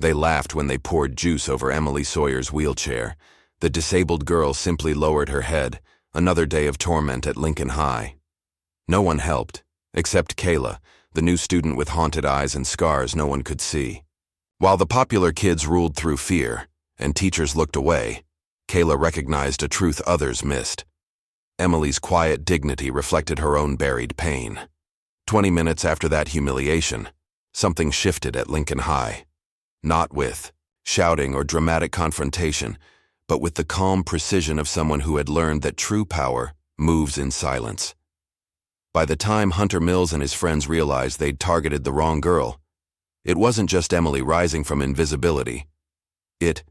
They laughed when they poured juice over Emily Sawyer's wheelchair. The disabled girl simply lowered her head. Another day of torment at Lincoln High. No one helped, except Kayla, the new student with haunted eyes and scars no one could see. While the popular kids ruled through fear, and teachers looked away, Kayla recognized a truth others missed. Emily's quiet dignity reflected her own buried pain. 20 minutes after that humiliation, something shifted at Lincoln High. Not with shouting or dramatic confrontation, but with the calm precision of someone who had learned that true power moves in silence. By the time Hunter Mills and his friends realized they'd targeted the wrong girl, it wasn't just Emily rising from invisibility. It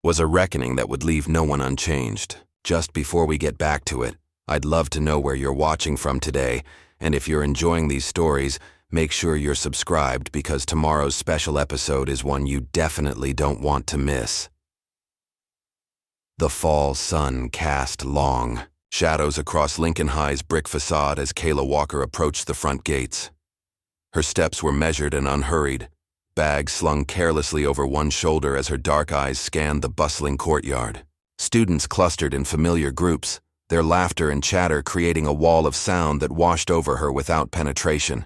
was a reckoning that would leave no one unchanged. Just before we get back to it, I'd love to know where you're watching from today, and if you're enjoying these stories, make sure you're subscribed because tomorrow's special episode is one you definitely don't want to miss. The fall sun cast long shadows across Lincoln High's brick facade as Kayla Walker approached the front gates. Her steps were measured and unhurried, bags slung carelessly over one shoulder as her dark eyes scanned the bustling courtyard. Students clustered in familiar groups, their laughter and chatter creating a wall of sound that washed over her without penetration.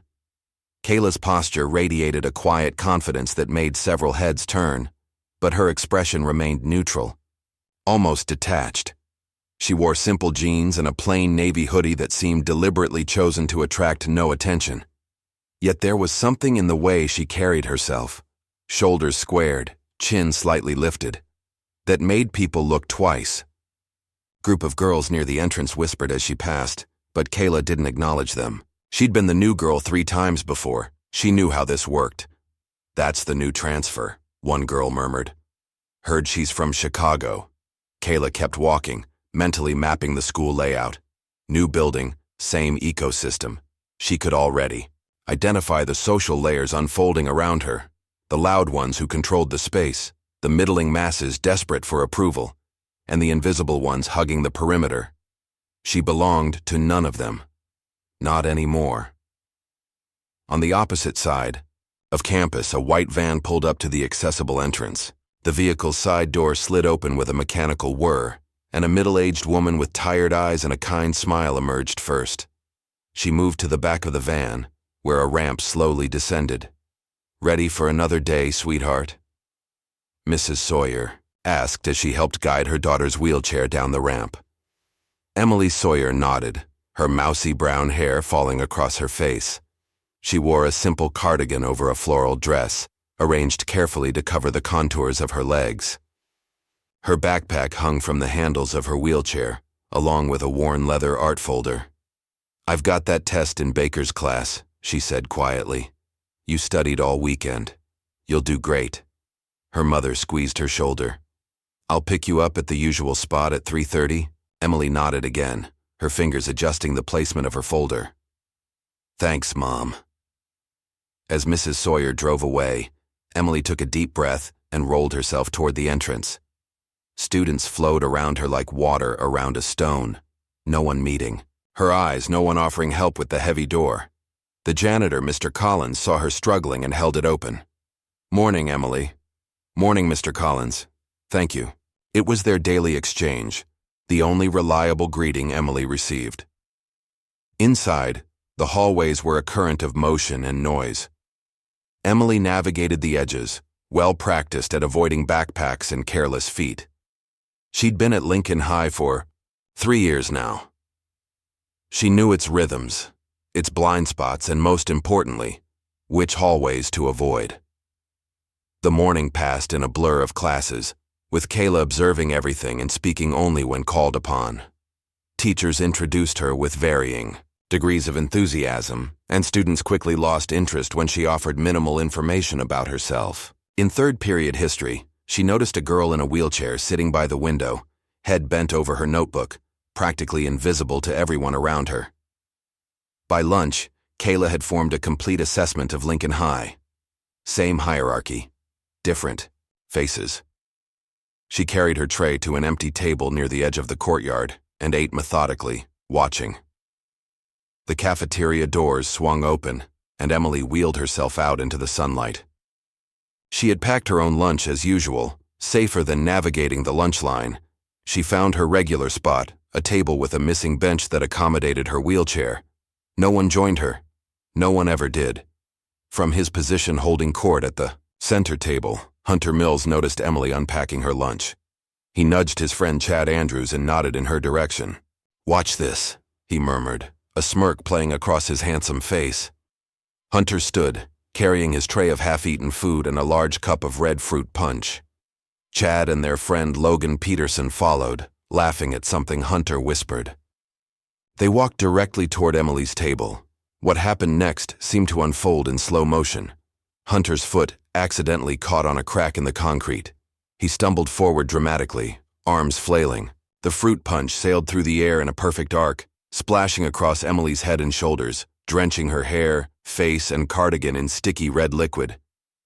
Kayla's posture radiated a quiet confidence that made several heads turn, but her expression remained neutral, almost detached. She wore simple jeans and a plain navy hoodie that seemed deliberately chosen to attract no attention. Yet there was something in the way she carried herself, shoulders squared, chin slightly lifted, that made people look twice. Group of girls near the entrance whispered as she passed, but Kayla didn't acknowledge them. She'd been the new girl 3 times before. She knew how this worked. "That's the new transfer," one girl murmured. "Heard she's from Chicago." Kayla kept walking, mentally mapping the school layout. New building, same ecosystem. She could already identify the social layers unfolding around her, the loud ones who controlled the space, the middling masses desperate for approval, and the invisible ones hugging the perimeter. She belonged to none of them. Not anymore. On the opposite side of campus, a white van pulled up to the accessible entrance. The vehicle's side door slid open with a mechanical whir, and a middle-aged woman with tired eyes and a kind smile emerged first. She moved to the back of the van, where a ramp slowly descended. "Ready for another day, sweetheart?" Mrs. Sawyer asked as she helped guide her daughter's wheelchair down the ramp. Emily Sawyer nodded, her mousy brown hair falling across her face. She wore a simple cardigan over a floral dress, arranged carefully to cover the contours of her legs. Her backpack hung from the handles of her wheelchair, along with a worn leather art folder. "I've got that test in Baker's class," she said quietly. "You studied all weekend. You'll do great." Her mother squeezed her shoulder. "I'll pick you up at the usual spot at 3:30. Emily nodded again, her fingers adjusting the placement of her folder. "Thanks, Mom." As Mrs. Sawyer drove away, Emily took a deep breath and rolled herself toward the entrance. Students flowed around her like water around a stone, no one meeting. Her eyes, no one offering help with the heavy door. The janitor, Mr. Collins, saw her struggling and held it open. "Morning, Emily." "Morning, Mr. Collins. Thank you." It was their daily exchange, the only reliable greeting Emily received. Inside, the hallways were a current of motion and noise. Emily navigated the edges, well practiced at avoiding backpacks and careless feet. She'd been at Lincoln High for 3 years now. She knew its rhythms, its blind spots, and most importantly, which hallways to avoid. The morning passed in a blur of classes, with Kayla observing everything and speaking only when called upon. Teachers introduced her with varying degrees of enthusiasm, and students quickly lost interest when she offered minimal information about herself. In third period history, she noticed a girl in a wheelchair sitting by the window, head bent over her notebook, practically invisible to everyone around her. By lunch, Kayla had formed a complete assessment of Lincoln High. Same hierarchy, different faces. She carried her tray to an empty table near the edge of the courtyard and ate methodically, watching. The cafeteria doors swung open, and Emily wheeled herself out into the sunlight. She had packed her own lunch as usual, safer than navigating the lunch line. She found her regular spot, a table with a missing bench that accommodated her wheelchair. No one joined her. No one ever did. From his position holding court at the center table, Hunter Mills noticed Emily unpacking her lunch. He nudged his friend Chad Andrews and nodded in her direction. "Watch this," he murmured, a smirk playing across his handsome face. Hunter stood, carrying his tray of half-eaten food and a large cup of red fruit punch. Chad and their friend Logan Peterson followed, laughing at something Hunter whispered. They walked directly toward Emily's table. What happened next seemed to unfold in slow motion. Hunter's foot accidentally caught on a crack in the concrete. He stumbled forward dramatically, arms flailing. The fruit punch sailed through the air in a perfect arc, splashing across Emily's head and shoulders, drenching her hair, face, and cardigan in sticky red liquid.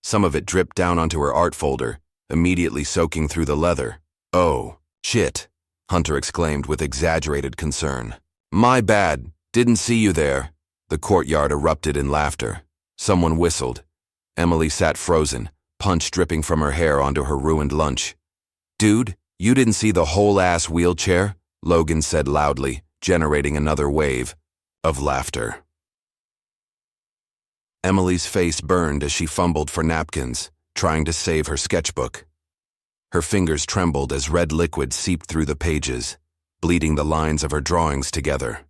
Some of it dripped down onto her art folder, immediately soaking through the leather. "Oh, shit," Hunter exclaimed with exaggerated concern. "My bad, didn't see you there." The courtyard erupted in laughter. Someone whistled. Emily sat frozen, punch dripping from her hair onto her ruined lunch. "Dude, you didn't see the whole-ass wheelchair?" Logan said loudly, generating another wave of laughter. Emily's face burned as she fumbled for napkins, trying to save her sketchbook. Her fingers trembled as red liquid seeped through the pages, bleeding the lines of her drawings together.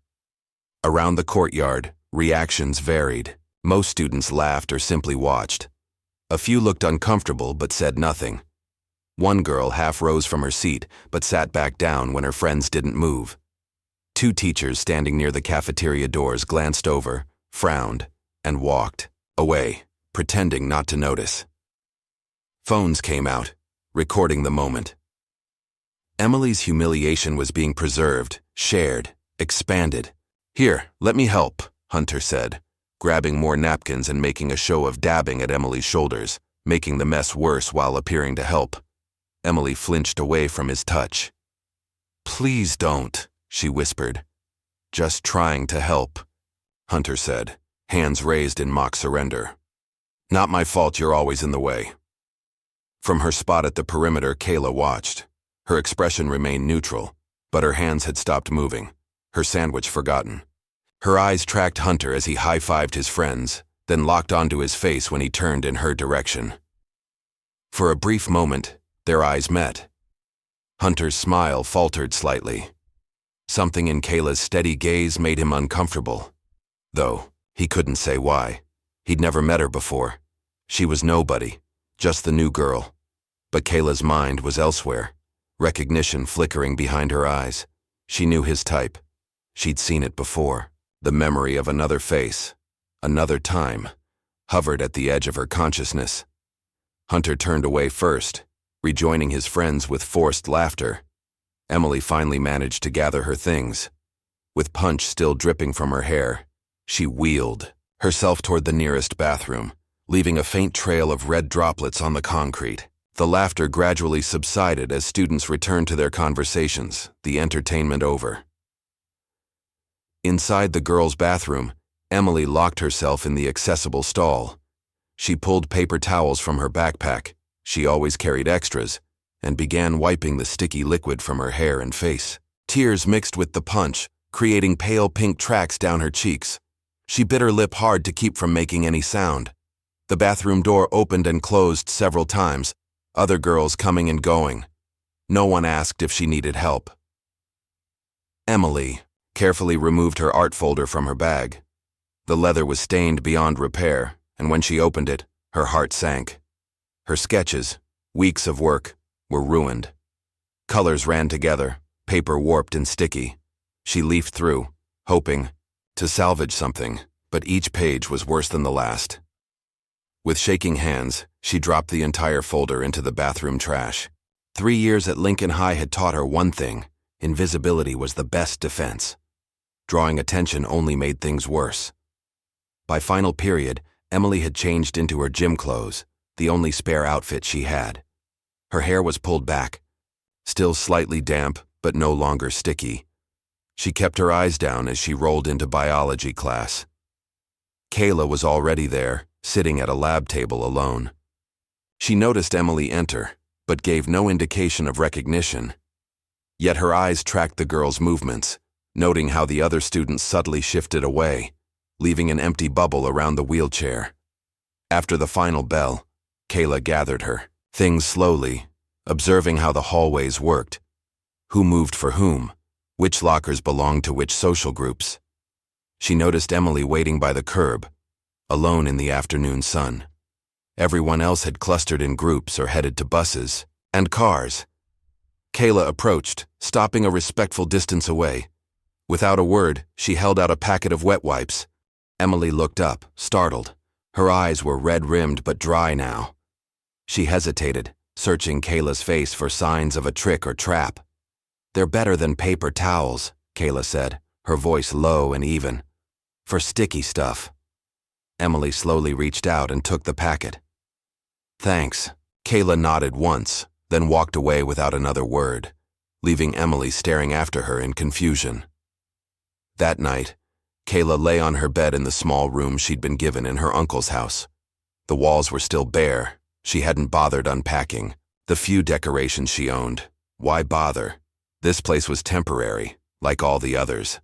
Around the courtyard, reactions varied. Most students laughed or simply watched. A few looked uncomfortable but said nothing. One girl half rose from her seat but sat back down when her friends didn't move. Two teachers standing near the cafeteria doors glanced over, frowned, and walked away, pretending not to notice. Phones came out, recording the moment. Emily's humiliation was being preserved, shared, expanded. "Here, let me help," Hunter said, grabbing more napkins and making a show of dabbing at Emily's shoulders, making the mess worse while appearing to help. Emily flinched away from his touch. "Please don't," she whispered. "Just trying to help," Hunter said, hands raised in mock surrender. "Not my fault you're always in the way." From her spot at the perimeter, Kayla watched. Her expression remained neutral, but her hands had stopped moving, her sandwich forgotten. Her eyes tracked Hunter as he high-fived his friends, then locked onto his face when he turned in her direction. For a brief moment, their eyes met. Hunter's smile faltered slightly. Something in Kayla's steady gaze made him uncomfortable, though he couldn't say why. He'd never met her before. She was nobody, just the new girl. But Kayla's mind was elsewhere, recognition flickering behind her eyes. She knew his type. She'd seen it before. The memory of another face, another time, hovered at the edge of her consciousness. Hunter turned away first, rejoining his friends with forced laughter. Emily finally managed to gather her things. With punch still dripping from her hair, she wheeled herself toward the nearest bathroom, leaving a faint trail of red droplets on the concrete. The laughter gradually subsided as students returned to their conversations, the entertainment over. Inside the girls' bathroom, Emily locked herself in the accessible stall. She pulled paper towels from her backpack, she always carried extras, and began wiping the sticky liquid from her hair and face. Tears mixed with the punch, creating pale pink tracks down her cheeks. She bit her lip hard to keep from making any sound. The bathroom door opened and closed several times, other girls coming and going. No one asked if she needed help. Emily carefully removed her art folder from her bag. The leather was stained beyond repair, and when she opened it, her heart sank. Her sketches, weeks of work, were ruined. Colors ran together, paper warped and sticky. She leafed through, hoping to salvage something, but each page was worse than the last. With shaking hands, she dropped the entire folder into the bathroom trash. 3 years at Lincoln High had taught her one thing: invisibility was the best defense. Drawing attention only made things worse. By final period, Emily had changed into her gym clothes, the only spare outfit she had. Her hair was pulled back, still slightly damp, but no longer sticky. She kept her eyes down as she rolled into biology class. Kayla was already there, sitting at a lab table alone. She noticed Emily enter, but gave no indication of recognition. Yet her eyes tracked the girl's movements, noting how the other students subtly shifted away, leaving an empty bubble around the wheelchair. After the final bell, Kayla gathered her things slowly, observing how the hallways worked, who moved for whom, which lockers belonged to which social groups. She noticed Emily waiting by the curb, alone in the afternoon sun. Everyone else had clustered in groups or headed to buses and cars. Kayla approached, stopping a respectful distance away. Without a word, she held out a packet of wet wipes. Emily looked up, startled. Her eyes were red-rimmed but dry now. She hesitated, searching Kayla's face for signs of a trick or trap. "They're better than paper towels," Kayla said, her voice low and even. "For sticky stuff." Emily slowly reached out and took the packet. "Thanks." Kayla nodded once, then walked away without another word, leaving Emily staring after her in confusion. That night, Kayla lay on her bed in the small room she'd been given in her uncle's house. The walls were still bare. She hadn't bothered unpacking the few decorations she owned. Why bother? This place was temporary, like all the others.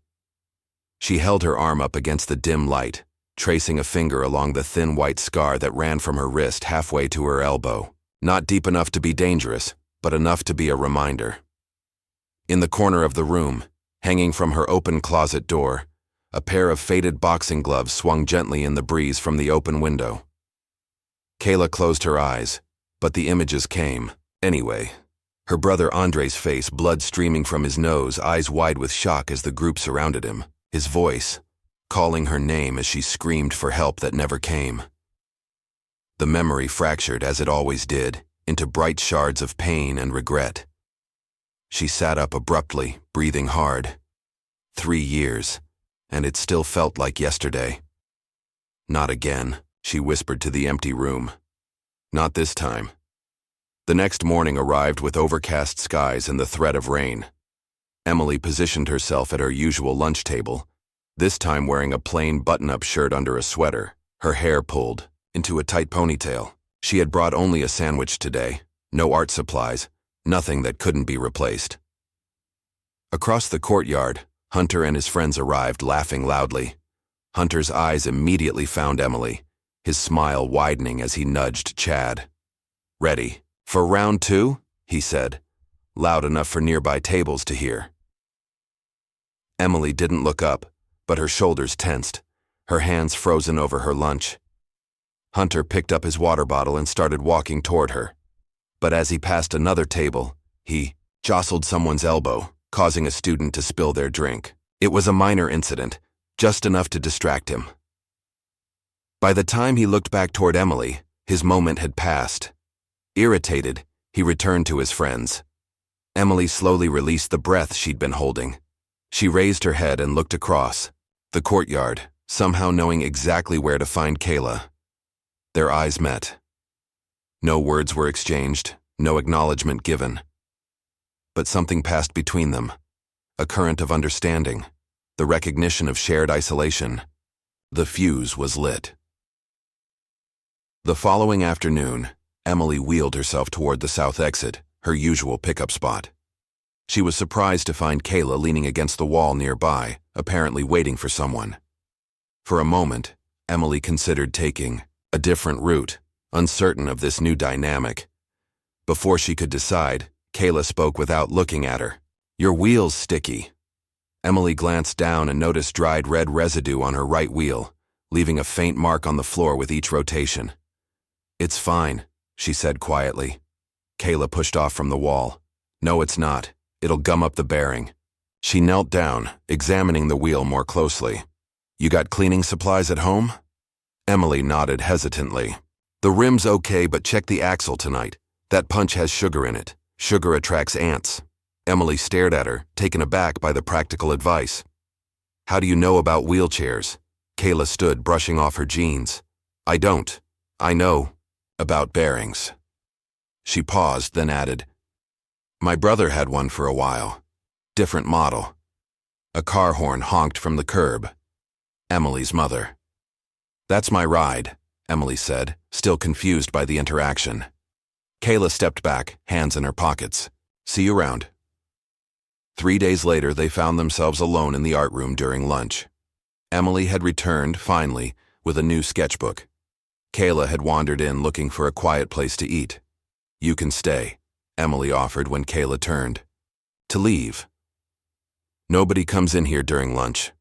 She held her arm up against the dim light, tracing a finger along the thin white scar that ran from her wrist halfway to her elbow. Not deep enough to be dangerous, but enough to be a reminder. In the corner of the room, hanging from her open closet door, a pair of faded boxing gloves swung gently in the breeze from the open window. Kayla closed her eyes, but the images came, anyway. Her brother Andre's face, blood streaming from his nose, eyes wide with shock as the group surrounded him. His voice, calling her name as she screamed for help that never came. The memory fractured, as it always did, into bright shards of pain and regret. She sat up abruptly, breathing hard. 3 years, and it still felt like yesterday. "Not again," she whispered to the empty room. "Not this time." The next morning arrived with overcast skies and the threat of rain. Emily positioned herself at her usual lunch table, this time wearing a plain button-up shirt under a sweater, her hair pulled into a tight ponytail. She had brought only a sandwich today, no art supplies, nothing that couldn't be replaced. Across the courtyard, Hunter and his friends arrived, laughing loudly. Hunter's eyes immediately found Emily, his smile widening as he nudged Chad. "Ready for round 2?" he said, loud enough for nearby tables to hear. Emily didn't look up, but her shoulders tensed, her hands frozen over her lunch. Hunter picked up his water bottle and started walking toward her. But as he passed another table, he jostled someone's elbow, causing a student to spill their drink. It was a minor incident, just enough to distract him. By the time he looked back toward Emily, his moment had passed. Irritated, he returned to his friends. Emily slowly released the breath she'd been holding. She raised her head and looked across the courtyard, somehow knowing exactly where to find Kayla. Their eyes met. No words were exchanged, no acknowledgement given. But something passed between them, a current of understanding, the recognition of shared isolation. The fuse was lit. The following afternoon, Emily wheeled herself toward the south exit, her usual pickup spot. She was surprised to find Kayla leaning against the wall nearby, apparently waiting for someone. For a moment, Emily considered taking a different route, uncertain of this new dynamic. Before she could decide, Kayla spoke without looking at her. "Your wheel's sticky." Emily glanced down and noticed dried red residue on her right wheel, leaving a faint mark on the floor with each rotation. "It's fine," she said quietly. Kayla pushed off from the wall. "No, it's not. It'll gum up the bearing." She knelt down, examining the wheel more closely. "You got cleaning supplies at home?" Emily nodded hesitantly. "The rim's okay, but check the axle tonight. That punch has sugar in it. Sugar attracts ants." Emily stared at her, taken aback by the practical advice. "How do you know about wheelchairs?" Kayla stood, brushing off her jeans. "I don't. I know about bearings." She paused, then added, "My brother had one for a while. Different model." A car horn honked from the curb. Emily's mother. "That's my ride," Emily said, still confused by the interaction. Kayla stepped back, hands in her pockets. See you around. 3 days later, they found themselves alone in the art room during lunch. Emily had returned, finally, with a new sketchbook. Kayla had wandered in looking for a quiet place to eat. You can stay, Emily offered when Kayla turned. To leave. Nobody comes in here during lunch.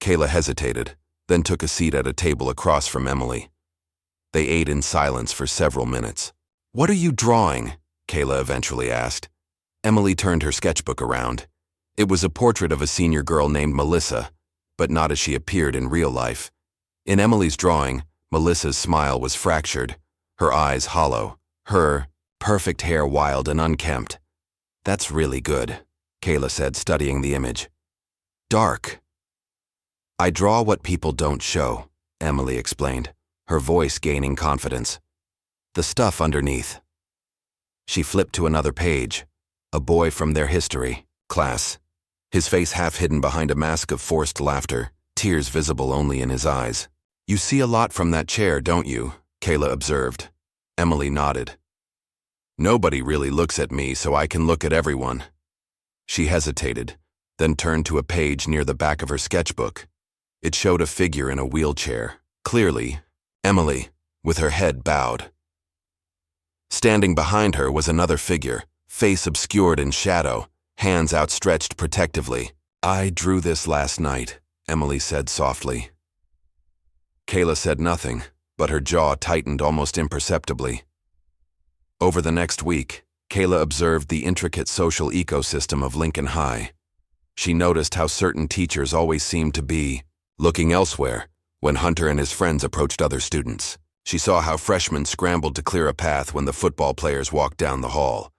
Kayla hesitated, then took a seat at a table across from Emily. They ate in silence for several minutes. What are you drawing? Kayla eventually asked. Emily turned her sketchbook around. It was a portrait of a senior girl named Melissa, but not as she appeared in real life. In Emily's drawing, Melissa's smile was fractured, her eyes hollow, her perfect hair wild and unkempt. That's really good, Kayla said, studying the image. Dark. I draw what people don't show, Emily explained, her voice gaining confidence. The stuff underneath. She flipped to another page. A boy from their history class. His face half hidden behind a mask of forced laughter, tears visible only in his eyes. You see a lot from that chair, don't you? Kayla observed. Emily nodded. Nobody really looks at me, so I can look at everyone. She hesitated, then turned to a page near the back of her sketchbook. It showed a figure in a wheelchair, clearly Emily, with her head bowed. Standing behind her was another figure, face obscured in shadow, hands outstretched protectively. I drew this last night, Emily said softly. Kayla said nothing, but her jaw tightened almost imperceptibly. Over the next week, Kayla observed the intricate social ecosystem of Lincoln High. She noticed how certain teachers always seemed to be looking elsewhere when Hunter and his friends approached other students. She saw how freshmen scrambled to clear a path when the football players walked down the hall,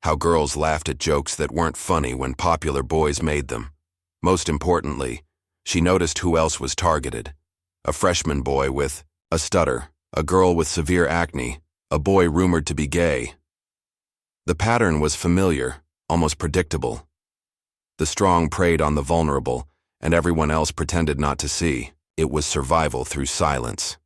how girls laughed at jokes that weren't funny when popular boys made them. Most importantly, she noticed who else was targeted. A freshman boy with a stutter, a girl with severe acne, a boy rumored to be gay. The pattern was familiar, almost predictable. The strong preyed on the vulnerable, and everyone else pretended not to see. It was survival through silence.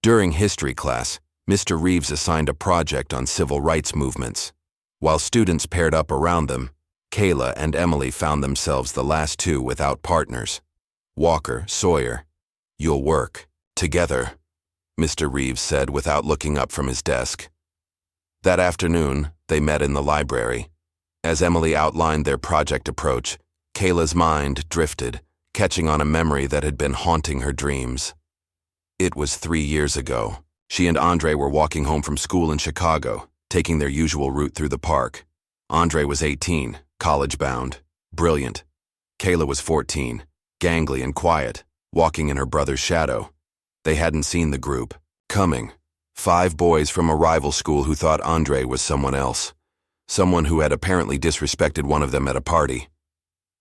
During history class, Mr. Reeves assigned a project on civil rights movements. While students paired up around them, Kayla and Emily found themselves the last two without partners. Walker, Sawyer, you'll work together, Mr. Reeves said without looking up from his desk. That afternoon, they met in the library. As Emily outlined their project approach, Kayla's mind drifted, catching on a memory that had been haunting her dreams. It was 3 years ago. She and Andre were walking home from school in Chicago, taking their usual route through the park. Andre was 18, college-bound, brilliant. Kayla was 14, gangly and quiet, walking in her brother's shadow. They hadn't seen the group coming. 5 boys from a rival school who thought Andre was someone else. Someone who had apparently disrespected one of them at a party.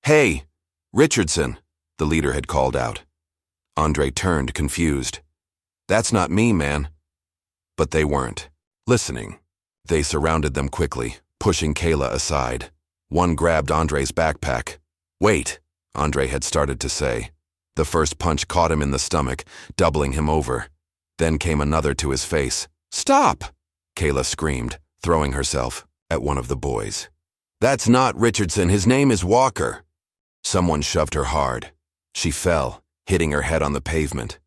Hey, Richardson, the leader had called out. Andre turned, confused. That's not me, man. But they weren't listening. They surrounded them quickly, pushing Kayla aside. One grabbed Andre's backpack. Wait, Andre had started to say. The first punch caught him in the stomach, doubling him over. Then came another to his face. Stop! Kayla screamed, throwing herself at one of the boys. That's not Richardson, his name is Walker. Someone shoved her hard. She fell, hitting her head on the pavement.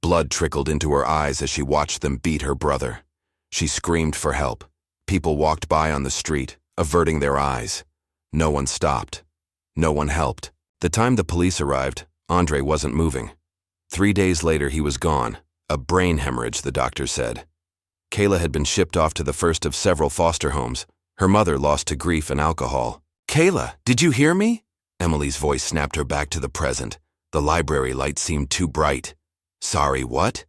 Blood trickled into her eyes as she watched them beat her brother. She screamed for help. People walked by on the street, averting their eyes. No one stopped. No one helped. The time the police arrived, Andre wasn't moving. 3 days later, he was gone. A brain hemorrhage, the doctor said. Kayla had been shipped off to the first of several foster homes, her mother lost to grief and alcohol. Kayla, did you hear me? Emily's voice snapped her back to the present. The library light seemed too bright. Sorry, what?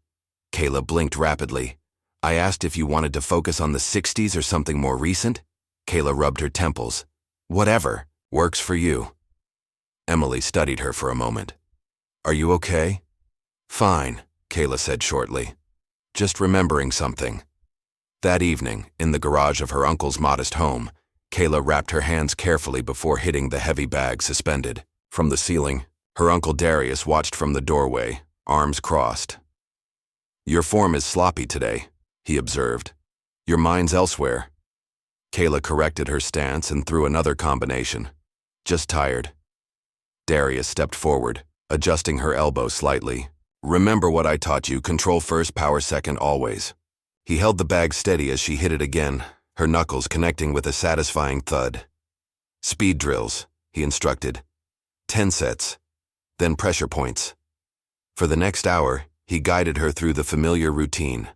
Kayla blinked rapidly. I asked if you wanted to focus on the 60s or something more recent. Kayla rubbed her temples. Whatever, works for you. Emily studied her for a moment. Are you okay? Fine, Kayla said shortly. Just remembering something. That evening, in the garage of her uncle's modest home, Kayla wrapped her hands carefully before hitting the heavy bag suspended. From the ceiling, her uncle Darius watched from the doorway, arms crossed. Your form is sloppy today, he observed. Your mind's elsewhere. Kayla corrected her stance and threw another combination. Just tired. Darius stepped forward, adjusting her elbow slightly. Remember what I taught you, control first, power second, always. He held the bag steady as she hit it again, her knuckles connecting with a satisfying thud. Speed drills, he instructed. 10 sets, then pressure points. For the next hour, he guided her through the familiar routine.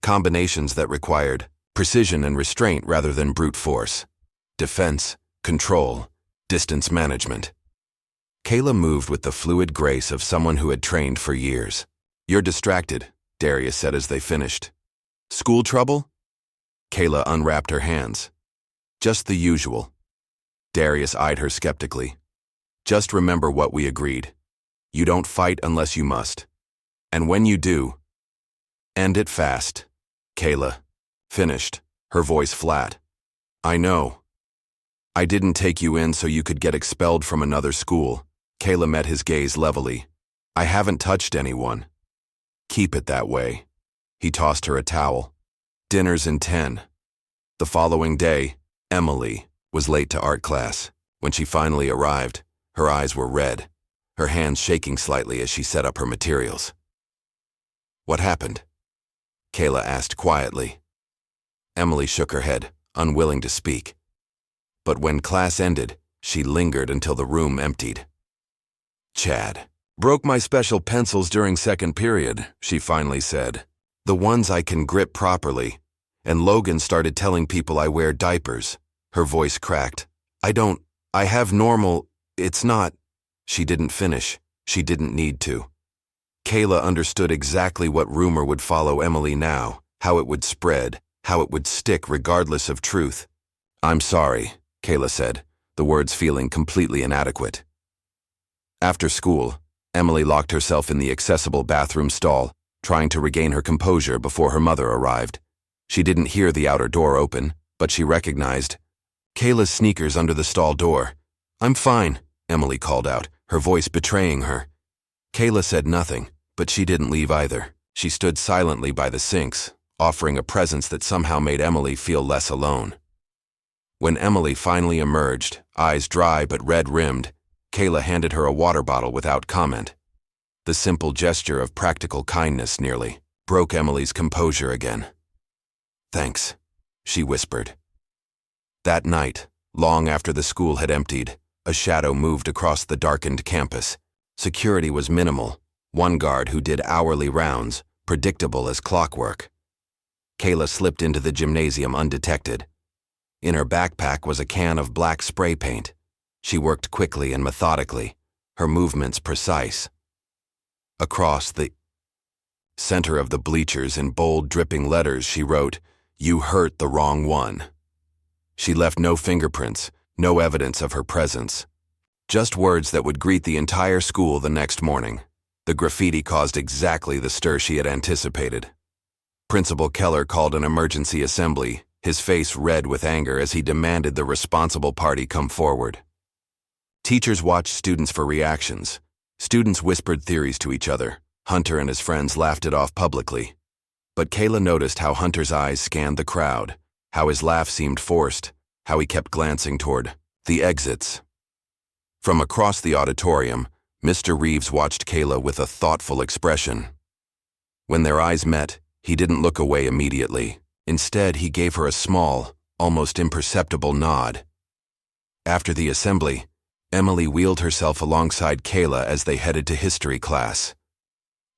Combinations that required precision and restraint rather than brute force. Defense, control, distance management. Kayla moved with the fluid grace of someone who had trained for years. You're distracted, Darius said as they finished. School trouble? Kayla unwrapped her hands. Just the usual. Darius eyed her skeptically. Just remember what we agreed. You don't fight unless you must. And when you do, end it fast. Kayla finished, her voice flat. I know. I didn't take you in so you could get expelled from another school. Kayla met his gaze levelly. I haven't touched anyone. Keep it that way. He tossed her a towel. Dinner's in 10. The following day, Emily was late to art class. When she finally arrived, her eyes were red, her hands shaking slightly as she set up her materials. What happened? Kayla asked quietly. Emily shook her head, unwilling to speak. But when class ended, she lingered until the room emptied. Chad. Broke my special pencils during second period, she finally said. The ones I can grip properly. And Logan started telling people I wear diapers. Her voice cracked. I have normal, it's not. She didn't finish. She didn't need to. Kayla understood exactly what rumor would follow Emily now, how it would spread, how it would stick regardless of truth. I'm sorry, Kayla said, the words feeling completely inadequate. After school, Emily locked herself in the accessible bathroom stall, trying to regain her composure before her mother arrived. She didn't hear the outer door open, but she recognized Kayla's sneakers under the stall door. I'm fine, Emily called out, her voice betraying her. Kayla said nothing, but she didn't leave either. She stood silently by the sinks, offering a presence that somehow made Emily feel less alone. When Emily finally emerged, eyes dry but red-rimmed, Kayla handed her a water bottle without comment. The simple gesture of practical kindness nearly broke Emily's composure again. Thanks, she whispered. That night, long after the school had emptied, a shadow moved across the darkened campus. Security was minimal, one guard who did hourly rounds, predictable as clockwork. Kayla slipped into the gymnasium undetected. In her backpack was a can of black spray paint. She worked quickly and methodically, her movements precise. Across the center of the bleachers in bold, dripping letters, she wrote, "You hurt the wrong one." She left no fingerprints, no evidence of her presence. Just words that would greet the entire school the next morning. The graffiti caused exactly the stir she had anticipated. Principal Keller called an emergency assembly, his face red with anger as he demanded the responsible party come forward. Teachers watched students for reactions. Students whispered theories to each other. Hunter and his friends laughed it off publicly. But Kayla noticed how Hunter's eyes scanned the crowd, how his laugh seemed forced, how he kept glancing toward the exits. From across the auditorium, Mr. Reeves watched Kayla with a thoughtful expression. When their eyes met, he didn't look away immediately. Instead, he gave her a small, almost imperceptible nod. After the assembly, Emily wheeled herself alongside Kayla as they headed to history class.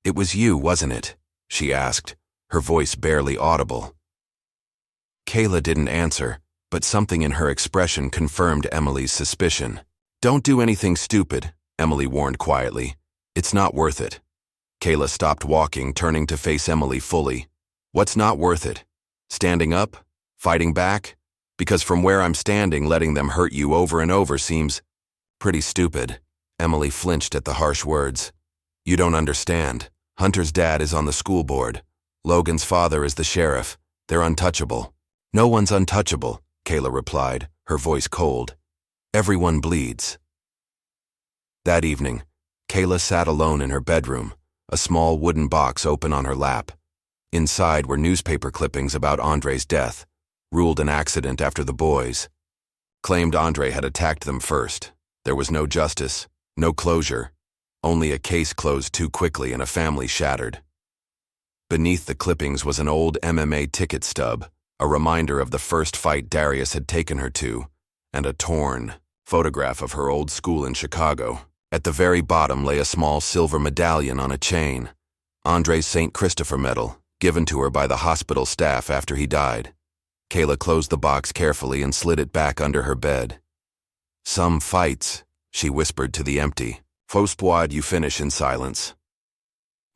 "It was you, wasn't it?" she asked, her voice barely audible. Kayla didn't answer, but something in her expression confirmed Emily's suspicion. "Don't do anything stupid," Emily warned quietly. "It's not worth it." Kayla stopped walking, turning to face Emily fully. "What's not worth it? Standing up? Fighting back? Because from where I'm standing, letting them hurt you over and over seems pretty stupid." Emily flinched at the harsh words. "You don't understand. Hunter's dad is on the school board. Logan's father is the sheriff. They're untouchable." "No one's untouchable," Kayla replied, her voice cold. "Everyone bleeds." That evening, Kayla sat alone in her bedroom, a small wooden box open on her lap. Inside were newspaper clippings about Andre's death, ruled an accident after the boys. Claimed Andre had attacked them first. There was no justice, no closure, only a case closed too quickly and a family shattered. Beneath the clippings was an old MMA ticket stub, a reminder of the first fight Darius had taken her to, and a torn photograph of her old school in Chicago. At the very bottom lay a small silver medallion on a chain, Andre's St. Christopher medal, given to her by the hospital staff after he died. Kayla closed the box carefully and slid it back under her bed. "Some fights," she whispered to the empty. "Fospoid you finish in silence."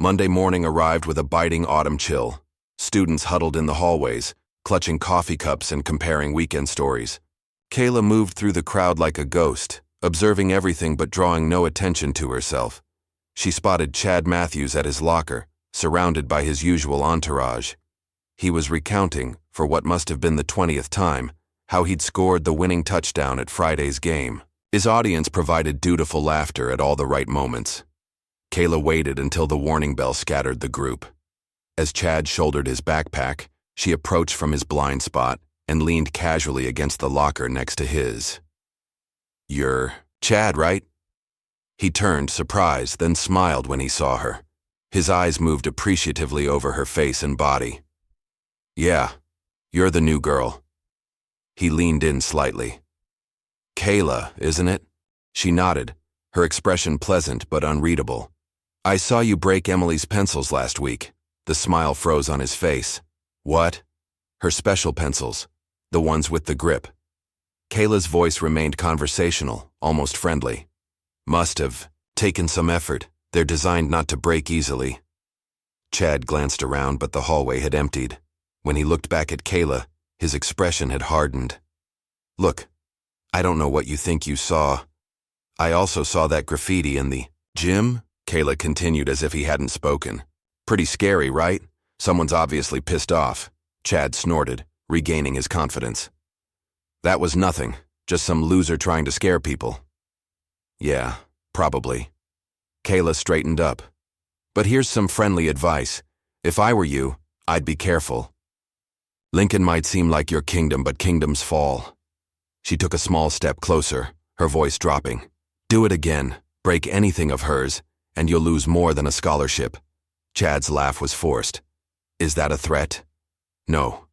Monday morning arrived with a biting autumn chill. Students huddled in the hallways, clutching coffee cups and comparing weekend stories. Kayla moved through the crowd like a ghost, observing everything but drawing no attention to herself. She spotted Chad Matthews at his locker, surrounded by his usual entourage. He was recounting, for what must have been the 20th time, how he'd scored the winning touchdown at Friday's game. His audience provided dutiful laughter at all the right moments. Kayla waited until the warning bell scattered the group. As Chad shouldered his backpack, she approached from his blind spot and leaned casually against the locker next to his. "You're Chad, right?" He turned, surprised, then smiled when he saw her. His eyes moved appreciatively over her face and body. "Yeah, you're the new girl." He leaned in slightly. "Kayla, isn't it?" She nodded, her expression pleasant but unreadable. "I saw you break Emily's pencils last week." The smile froze on his face. "What?" "Her special pencils, the ones with the grip." Kayla's voice remained conversational, almost friendly. "Must have taken some effort. They're designed not to break easily." Chad glanced around, but the hallway had emptied. When he looked back at Kayla, his expression had hardened. "Look, I don't know what you think you saw. I also saw that graffiti in the gym," Kayla continued as if he hadn't spoken. "Pretty scary, right? Someone's obviously pissed off." Chad snorted, regaining his confidence. "That was nothing, just some loser trying to scare people." "Yeah, probably." Kayla straightened up. "But here's some friendly advice. If I were you, I'd be careful. Lincoln might seem like your kingdom, but kingdoms fall." She took a small step closer, her voice dropping. "Do it again, break anything of hers, and you'll lose more than a scholarship." Chad's laugh was forced. "Is that a threat?" "No."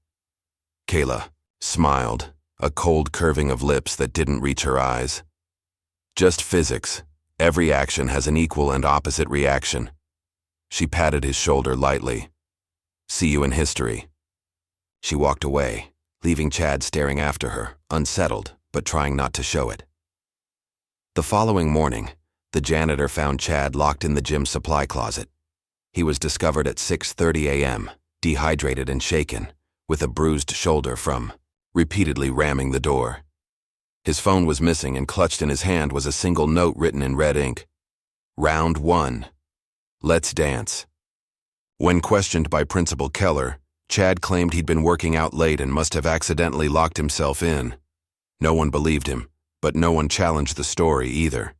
Kayla smiled, a cold curving of lips that didn't reach her eyes. "Just physics. Every action has an equal and opposite reaction." She patted his shoulder lightly. "See you in history." She walked away, leaving Chad staring after her, unsettled, but trying not to show it. The following morning, the janitor found Chad locked in the gym supply closet. He was discovered at 6:30 a.m., dehydrated and shaken, with a bruised shoulder from repeatedly ramming the door. His phone was missing, and clutched in his hand was a single note written in red ink. "Round 1. Let's dance." When questioned by Principal Keller, Chad claimed he'd been working out late and must have accidentally locked himself in. No one believed him, but no one challenged the story either.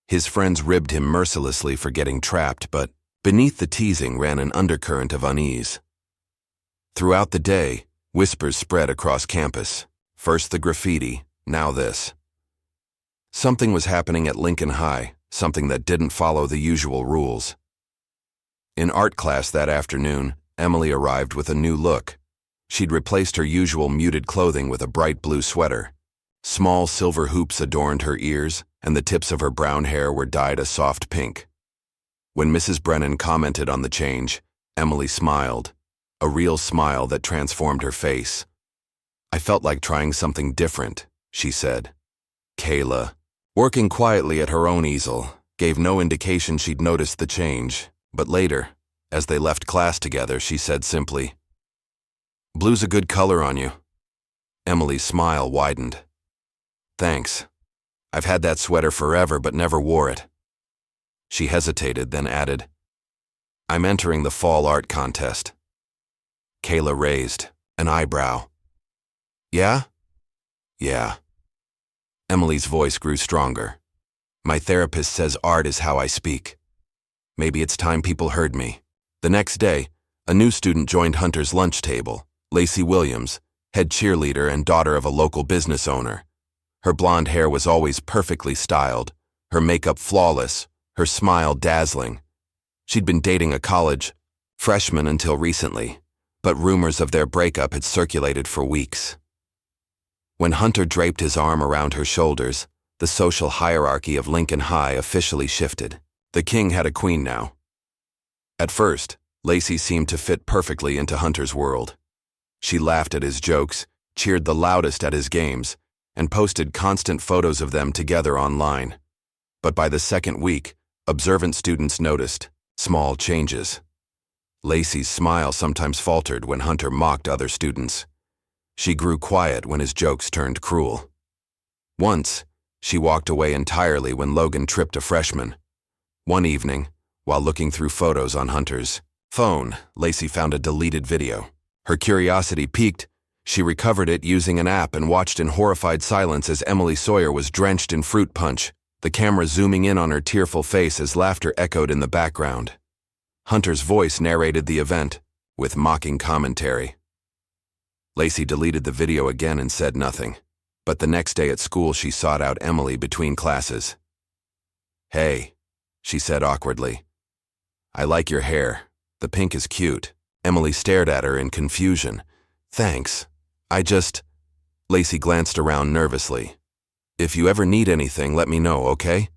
His friends ribbed him mercilessly for getting trapped, but beneath the teasing ran an undercurrent of unease. Throughout the day, whispers spread across campus. First the graffiti, now this. Something was happening at Lincoln High, something that didn't follow the usual rules. In art class that afternoon, Emily arrived with a new look. She'd replaced her usual muted clothing with a bright blue sweater. Small silver hoops adorned her ears, and the tips of her brown hair were dyed a soft pink. When Mrs. Brennan commented on the change, Emily smiled, a real smile that transformed her face. "I felt like trying something different," she said. Kayla, working quietly at her own easel, gave no indication she'd noticed the change, but later, as they left class together, she said simply, "Blue's a good color on you." Emily's smile widened. "Thanks. I've had that sweater forever but never wore it." She hesitated, then added, "I'm entering the fall art contest." Kayla raised an eyebrow. "Yeah?" "Yeah." Emily's voice grew stronger. "My therapist says art is how I speak. Maybe it's time people heard me." The next day, A new student joined Hunter's lunch table, Lacey Williams, head cheerleader and daughter of a local business owner. Her blonde hair was always perfectly styled, her makeup flawless, her smile dazzling. She'd been dating a college freshman until recently, but rumors of their breakup had circulated for weeks. When Hunter draped his arm around her shoulders, the social hierarchy of Lincoln High officially shifted. The king had a queen now. At first, Lacey seemed to fit perfectly into Hunter's world. She laughed at his jokes, cheered the loudest at his games, and posted constant photos of them together online. But by the second week, observant students noticed small changes. Lacey's smile sometimes faltered when Hunter mocked other students. She grew quiet when his jokes turned cruel. Once, she walked away entirely when Logan tripped a freshman. One evening, while looking through photos on Hunter's phone, Lacey found a deleted video. Her curiosity piqued. She recovered it using an app and watched in horrified silence as Emily Sawyer was drenched in fruit punch, the camera zooming in on her tearful face as laughter echoed in the background. Hunter's voice narrated the event, with mocking commentary. Lacey deleted the video again and said nothing, but the next day at school she sought out Emily between classes. "Hey," she said awkwardly. "I like your hair. The pink is cute." Emily stared at her in confusion. "Thanks. Lacey glanced around nervously. "If you ever need anything, let me know, okay?"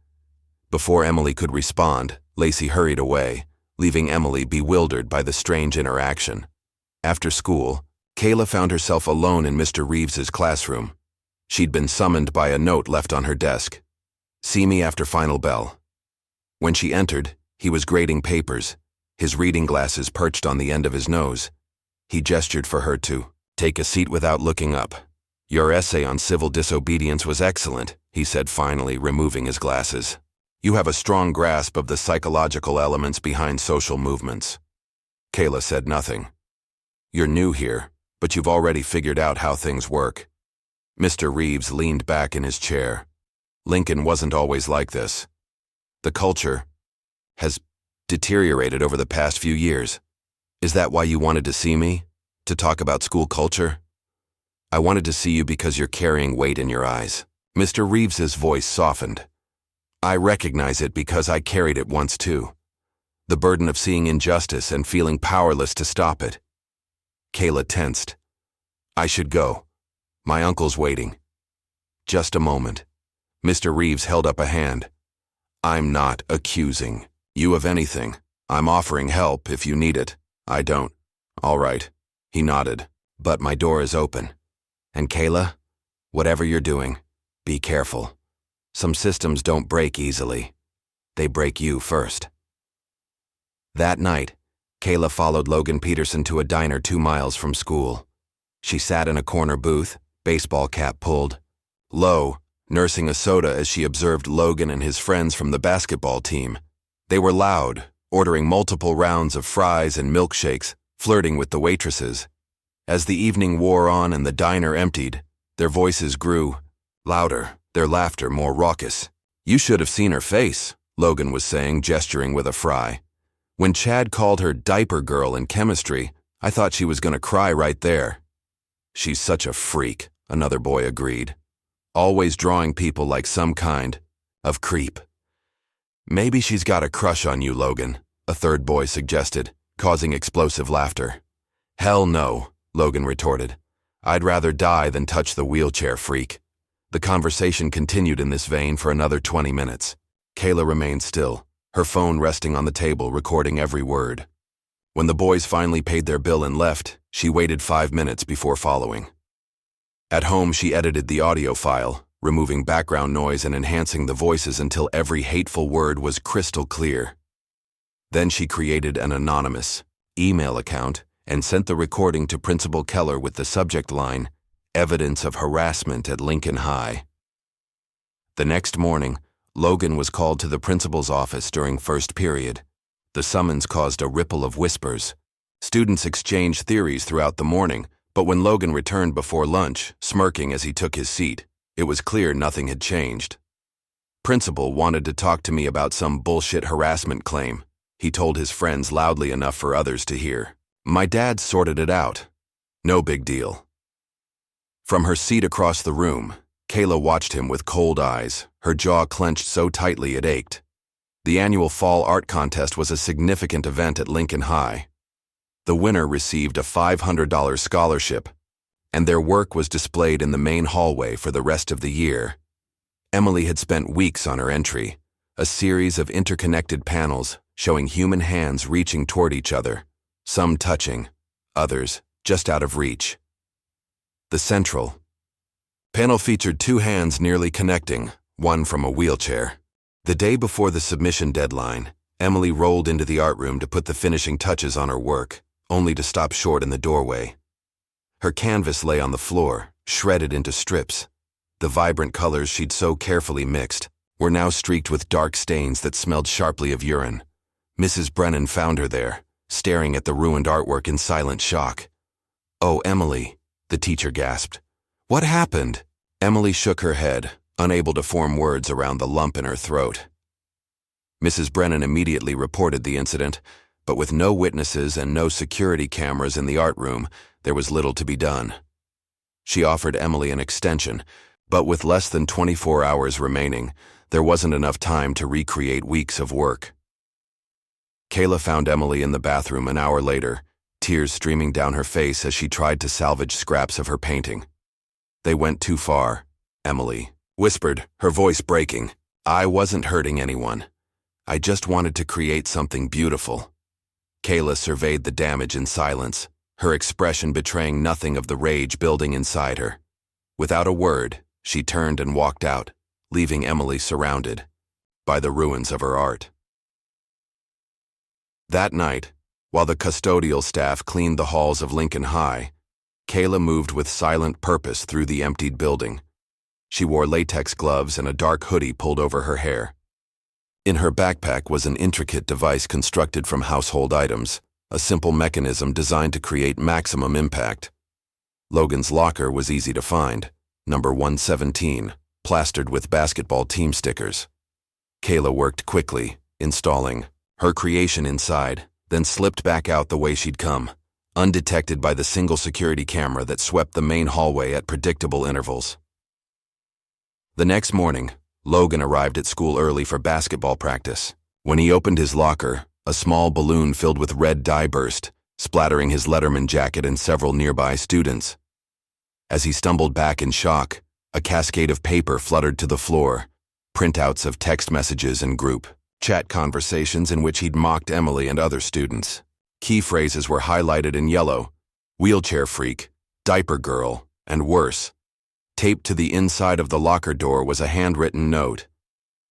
Before Emily could respond, Lacey hurried away, leaving Emily bewildered by the strange interaction. After school, Kayla found herself alone in Mr. Reeves's classroom. She'd been summoned by a note left on her desk. "See me after final bell." When she entered, he was grading papers, his reading glasses perched on the end of his nose. He gestured for her to take a seat without looking up. "Your essay on civil disobedience was excellent," he said finally, removing his glasses. "You have a strong grasp of the psychological elements behind social movements." Kayla said nothing. "You're new here, but you've already figured out how things work." Mr. Reeves leaned back in his chair. "Lincoln wasn't always like this. The culture has deteriorated over the past few years. Is that why you wanted to see me? To talk about school culture?" "I wanted to see you because you're carrying weight in your eyes." Mr. Reeves's voice softened. "I recognize it because I carried it once too. The burden of seeing injustice and feeling powerless to stop it." Kayla tensed. "I should go. My uncle's waiting." "Just a moment." Mr. Reeves held up a hand. "I'm not accusing you of anything. I'm offering help if you need it. I don't." "All right." He nodded. "But my door is open. And Kayla, whatever you're doing, be careful. Some systems don't break easily. They break you first." That night, Kayla followed Logan Peterson to a diner 2 miles from school. She sat in a corner booth, baseball cap pulled low, nursing a soda as she observed Logan and his friends from the basketball team. They were loud, ordering multiple rounds of fries and milkshakes, flirting with the waitresses. As the evening wore on and the diner emptied, their voices grew louder, their laughter more raucous. "You should have seen her face," Logan was saying, gesturing with a fry. "When Chad called her diaper girl in chemistry, I thought she was going to cry right there." "She's such a freak," another boy agreed. "Always drawing people like some kind of creep." "Maybe she's got a crush on you, Logan," a third boy suggested, causing explosive laughter. "Hell no," Logan retorted. "I'd rather die than touch the wheelchair freak." The conversation continued in this vein for another 20 minutes. Kayla remained still, her phone resting on the table, recording every word. When the boys finally paid their bill and left, she waited 5 minutes before following. At home, she edited the audio file, removing background noise and enhancing the voices until every hateful word was crystal clear. Then she created an anonymous email account and sent the recording to Principal Keller with the subject line, "Evidence of Harassment at Lincoln High." The next morning, Logan was called to the principal's office during first period. The summons caused a ripple of whispers. Students exchanged theories throughout the morning, but when Logan returned before lunch, smirking as he took his seat, it was clear nothing had changed. "Principal wanted to talk to me about some bullshit harassment claim," he told his friends loudly enough for others to hear. My dad sorted it out. No big deal. From her seat across the room, Kayla watched him with cold eyes, her jaw clenched so tightly it ached. The annual fall art contest was a significant event at Lincoln High. The winner received a $500 scholarship, and their work was displayed in the main hallway for the rest of the year. Emily had spent weeks on her entry, a series of interconnected panels showing human hands reaching toward each other, some touching, others just out of reach. The central panel featured two hands nearly connecting, one from a wheelchair. The day before the submission deadline, Emily rolled into the art room to put the finishing touches on her work, only to stop short in the doorway. Her canvas lay on the floor, shredded into strips. The vibrant colors she'd so carefully mixed were now streaked with dark stains that smelled sharply of urine. Mrs. Brennan found her there, staring at the ruined artwork in silent shock. "Oh, Emily," the teacher gasped. "What happened?" Emily shook her head, unable to form words around the lump in her throat. Mrs. Brennan immediately reported the incident, but with no witnesses and no security cameras in the art room, there was little to be done. She offered Emily an extension, but with less than 24 hours remaining, there wasn't enough time to recreate weeks of work. Kayla found Emily in the bathroom an hour later, tears streaming down her face as she tried to salvage scraps of her painting. "They went too far," Emily whispered, her voice breaking. "I wasn't hurting anyone. I just wanted to create something beautiful." Kayla surveyed the damage in silence, her expression betraying nothing of the rage building inside her. Without a word, she turned and walked out, leaving Emily surrounded by the ruins of her art. That night, while the custodial staff cleaned the halls of Lincoln High, Kayla moved with silent purpose through the emptied building. She wore latex gloves and a dark hoodie pulled over her hair. In her backpack was an intricate device constructed from household items, a simple mechanism designed to create maximum impact. Logan's locker was easy to find, number 117, plastered with basketball team stickers. Kayla worked quickly, installing her creation inside, then slipped back out the way she'd come, undetected by the single security camera that swept the main hallway at predictable intervals. The next morning, Logan arrived at school early for basketball practice. When he opened his locker, a small balloon filled with red dye burst, splattering his Letterman jacket and several nearby students. As he stumbled back in shock, a cascade of paper fluttered to the floor, printouts of text messages and group chat conversations in which he'd mocked Emily and other students. Key phrases were highlighted in yellow: wheelchair freak, diaper girl, and worse. Taped to the inside of the locker door was a handwritten note.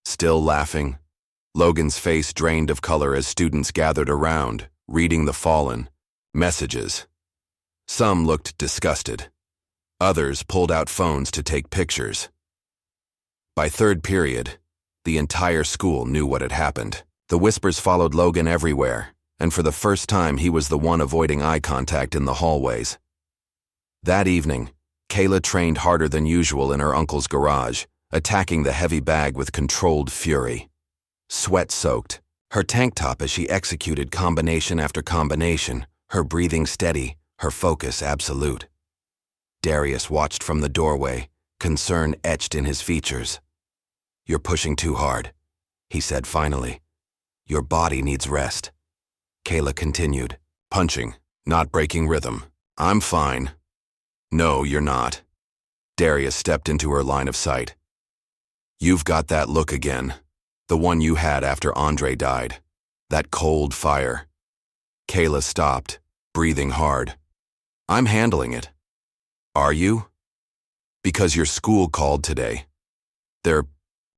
"Still laughing?" Logan's face drained of color as students gathered around, reading the fallen messages. Some looked disgusted. Others pulled out phones to take pictures. By third period, the entire school knew what had happened. The whispers followed Logan everywhere, and for the first time he was the one avoiding eye contact in the hallways. That evening, Kayla trained harder than usual in her uncle's garage, attacking the heavy bag with controlled fury. Sweat-soaked, her tank top as she executed combination after combination, her breathing steady, her focus absolute. Darius watched from the doorway, concern etched in his features. "You're pushing too hard," he said finally. "Your body needs rest." Kayla continued, punching, not breaking rhythm. "I'm fine." "No, you're not." Darius stepped into her line of sight. "You've got that look again. The one you had after Andre died. That cold fire." Kayla stopped, breathing hard. "I'm handling it." "Are you?" "Because your school called today. They're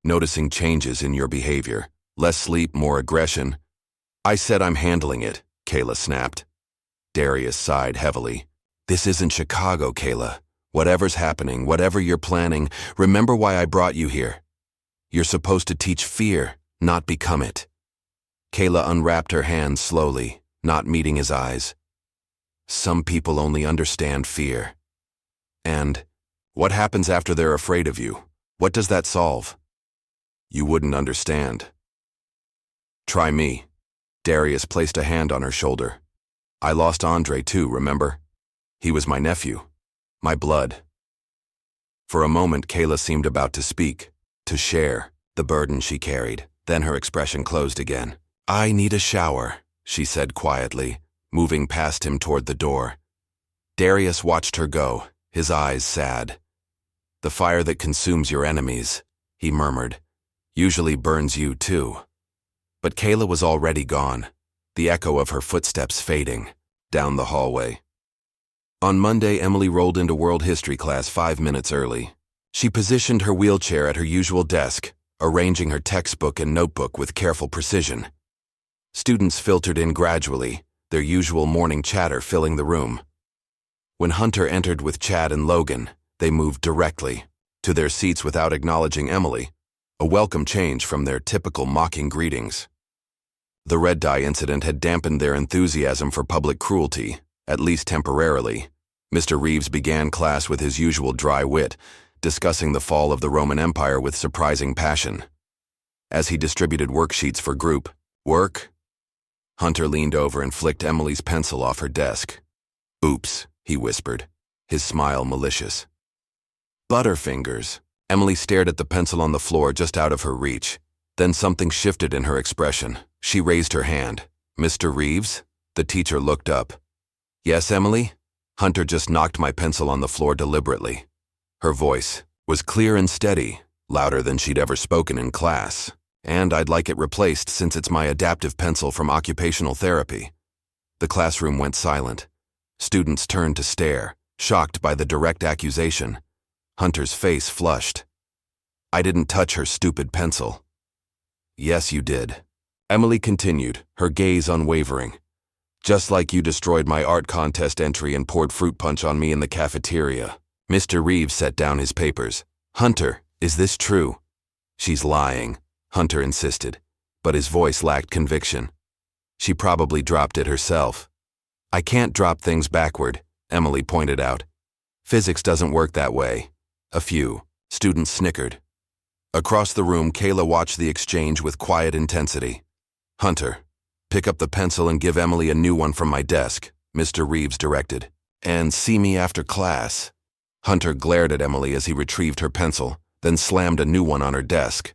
noticing changes in your behavior. Less sleep, more aggression." "I said I'm handling it," Kayla snapped. Darius sighed heavily. "This isn't Chicago, Kayla. Whatever's happening, whatever you're planning, remember why I brought you here. You're supposed to teach fear, not become it." Kayla unwrapped her hands slowly, not meeting his eyes. "Some people only understand fear. And what happens after they're afraid of you? What does that solve? You wouldn't understand." "Try me." Darius placed a hand on her shoulder. I lost Andre too, remember? He was my nephew. My blood. For a moment, Kayla seemed about to speak, to share the burden she carried. Then her expression closed again. I need a shower, she said quietly, moving past him toward the door. Darius watched her go, his eyes sad. The fire that consumes your enemies, he murmured, usually burns you too. But Kayla was already gone, the echo of her footsteps fading down the hallway. On Monday, Emily rolled into world history class 5 minutes early. She positioned her wheelchair at her usual desk, arranging her textbook and notebook with careful precision. Students filtered in gradually, their usual morning chatter filling the room. When Hunter entered with Chad and Logan, they moved directly to their seats without acknowledging Emily, a welcome change from their typical mocking greetings. The red dye incident had dampened their enthusiasm for public cruelty, at least temporarily. Mr. Reeves began class with his usual dry wit, discussing the fall of the Roman Empire with surprising passion. As he distributed worksheets for group work, Hunter leaned over and flicked Emily's pencil off her desk. Oops, he whispered, his smile malicious. Butterfingers. Emily stared at the pencil on the floor just out of her reach. Then something shifted in her expression. She raised her hand. Mr. Reeves? The teacher looked up. Yes, Emily? Hunter just knocked my pencil on the floor deliberately. Her voice was clear and steady, louder than she'd ever spoken in class. And I'd like it replaced since it's my adaptive pencil from occupational therapy. The classroom went silent. Students turned to stare, shocked by the direct accusation. Hunter's face flushed. I didn't touch her stupid pencil. Yes, you did. Emily continued, her gaze unwavering. Just like you destroyed my art contest entry and poured fruit punch on me in the cafeteria. Mr. Reeves set down his papers. Hunter, is this true? She's lying, Hunter insisted, but his voice lacked conviction. She probably dropped it herself. I can't drop things backward, Emily pointed out. Physics doesn't work that way. A few students snickered. Across the room, Kayla watched the exchange with quiet intensity. Hunter, pick up the pencil and give Emily a new one from my desk, Mr. Reeves directed. And see me after class. Hunter glared at Emily as he retrieved her pencil, then slammed a new one on her desk.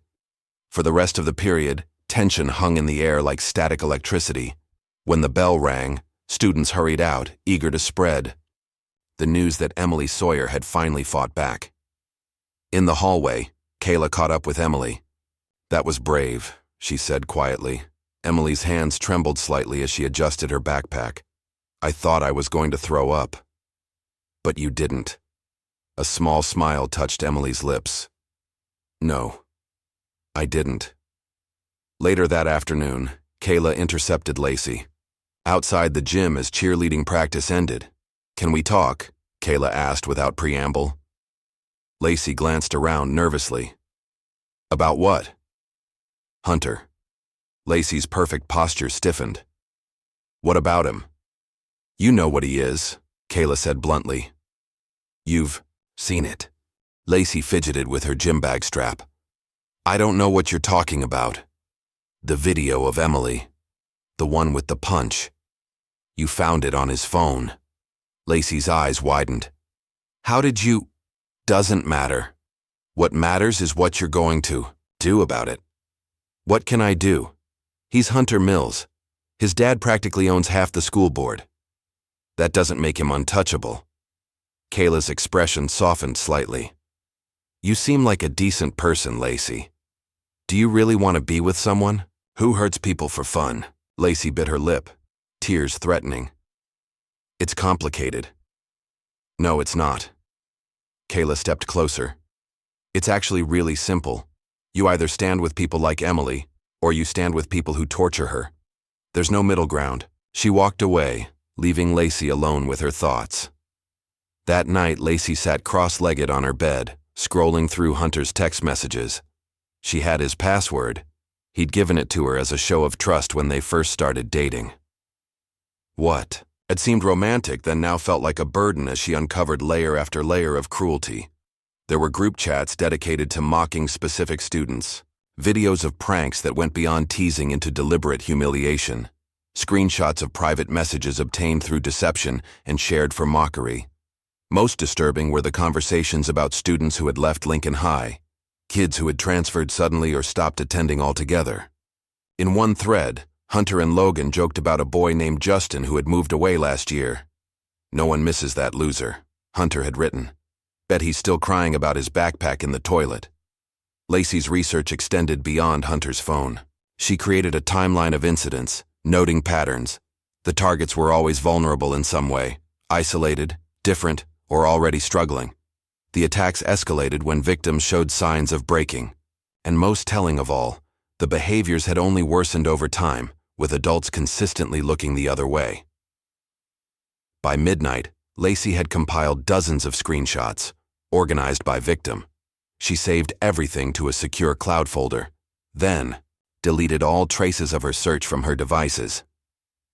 For the rest of the period, tension hung in the air like static electricity. When the bell rang, students hurried out, eager to spread the news that Emily Sawyer had finally fought back. In the hallway, Kayla caught up with Emily. That was brave, she said quietly. Emily's hands trembled slightly as she adjusted her backpack. I thought I was going to throw up. But you didn't. A small smile touched Emily's lips. No, I didn't. Later that afternoon, Kayla intercepted Lacey. Outside the gym as cheerleading practice ended. Can we talk? Kayla asked without preamble. Lacey glanced around nervously. About what? Hunter. Lacey's perfect posture stiffened. What about him? You know what he is, Kayla said bluntly. You've seen it. Lacey fidgeted with her gym bag strap. I don't know what you're talking about. The video of Emily. The one with the punch. You found it on his phone. Lacey's eyes widened. How did you? Doesn't matter. What matters is what you're going to do about it. What can I do? He's Hunter Mills. His dad practically owns half the school board. That doesn't make him untouchable. Kayla's expression softened slightly. You seem like a decent person, Lacey. Do you really want to be with someone? Who hurts people for fun? Lacey bit her lip, tears threatening. It's complicated. No, it's not. Kayla stepped closer. It's actually really simple. You either stand with people like Emily, or you stand with people who torture her. There's no middle ground. She walked away, leaving Lacey alone with her thoughts. That night, Lacey sat cross-legged on her bed, scrolling through Hunter's text messages. She had his password. He'd given it to her as a show of trust when they first started dating. What? It seemed romantic, then now felt like a burden as she uncovered layer after layer of cruelty. There were group chats dedicated to mocking specific students, videos of pranks that went beyond teasing into deliberate humiliation. screenshots of private messages obtained through deception and shared for mockery. Most disturbing were the conversations about students who had left Lincoln High, kids who had transferred suddenly or stopped attending altogether. In one thread, Hunter and Logan joked about a boy named Justin who had moved away last year. "No one misses that loser," Hunter had written. "Bet he's still crying about his backpack in the toilet." Lacey's research extended beyond Hunter's phone. She created a timeline of incidents, noting patterns. The targets were always vulnerable in some way, isolated, different, or already struggling. The attacks escalated when victims showed signs of breaking. And most telling of all, the behaviors had only worsened over time, with adults consistently looking the other way. By midnight, Lacey had compiled dozens of screenshots, organized by victim. She saved everything to a secure cloud folder, then deleted all traces of her search from her devices.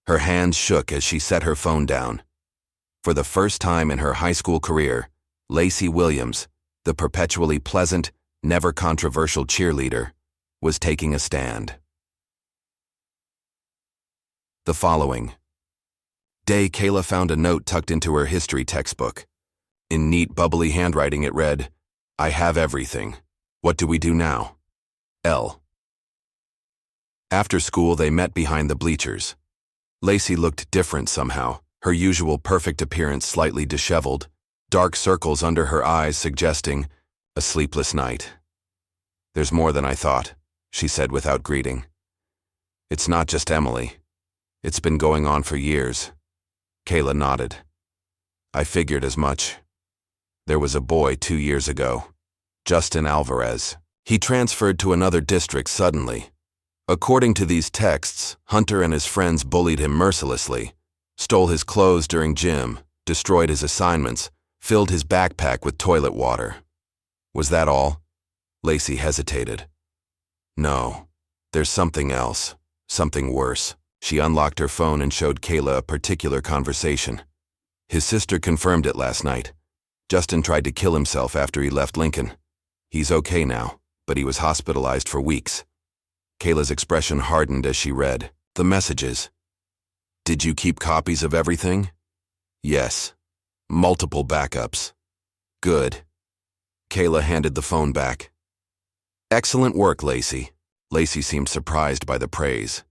Her hands shook as she set her phone down. For the first time in her high school career, Lacey Williams, the perpetually pleasant, never controversial cheerleader, was taking a stand. The following day, Kayla found a note tucked into her history textbook. In neat, bubbly handwriting it read, "I have everything. What do we do now? L." After school, they met behind the bleachers. Lacey looked different somehow, her usual perfect appearance slightly disheveled, dark circles under her eyes suggesting a sleepless night. "There's more than I thought," she said without greeting. "It's not just Emily. It's been going on for years." Kayla nodded. "I figured as much. There was a boy 2 years ago, Justin Alvarez. He transferred to another district suddenly. According to these texts, Hunter and his friends bullied him mercilessly, stole his clothes during gym, destroyed his assignments, filled his backpack with toilet water. Was that all?" Lacey hesitated. "No, there's something else, something worse." She unlocked her phone and showed Kayla a particular conversation. His sister confirmed it last night. Justin tried to kill himself after he left Lincoln. He's okay now, but he was hospitalized for weeks. Kayla's expression hardened as she read the messages. "Did you keep copies of everything?" "Yes. Multiple backups." "Good." Kayla handed the phone back. "Excellent work, Lacey." Lacey seemed surprised by the praise.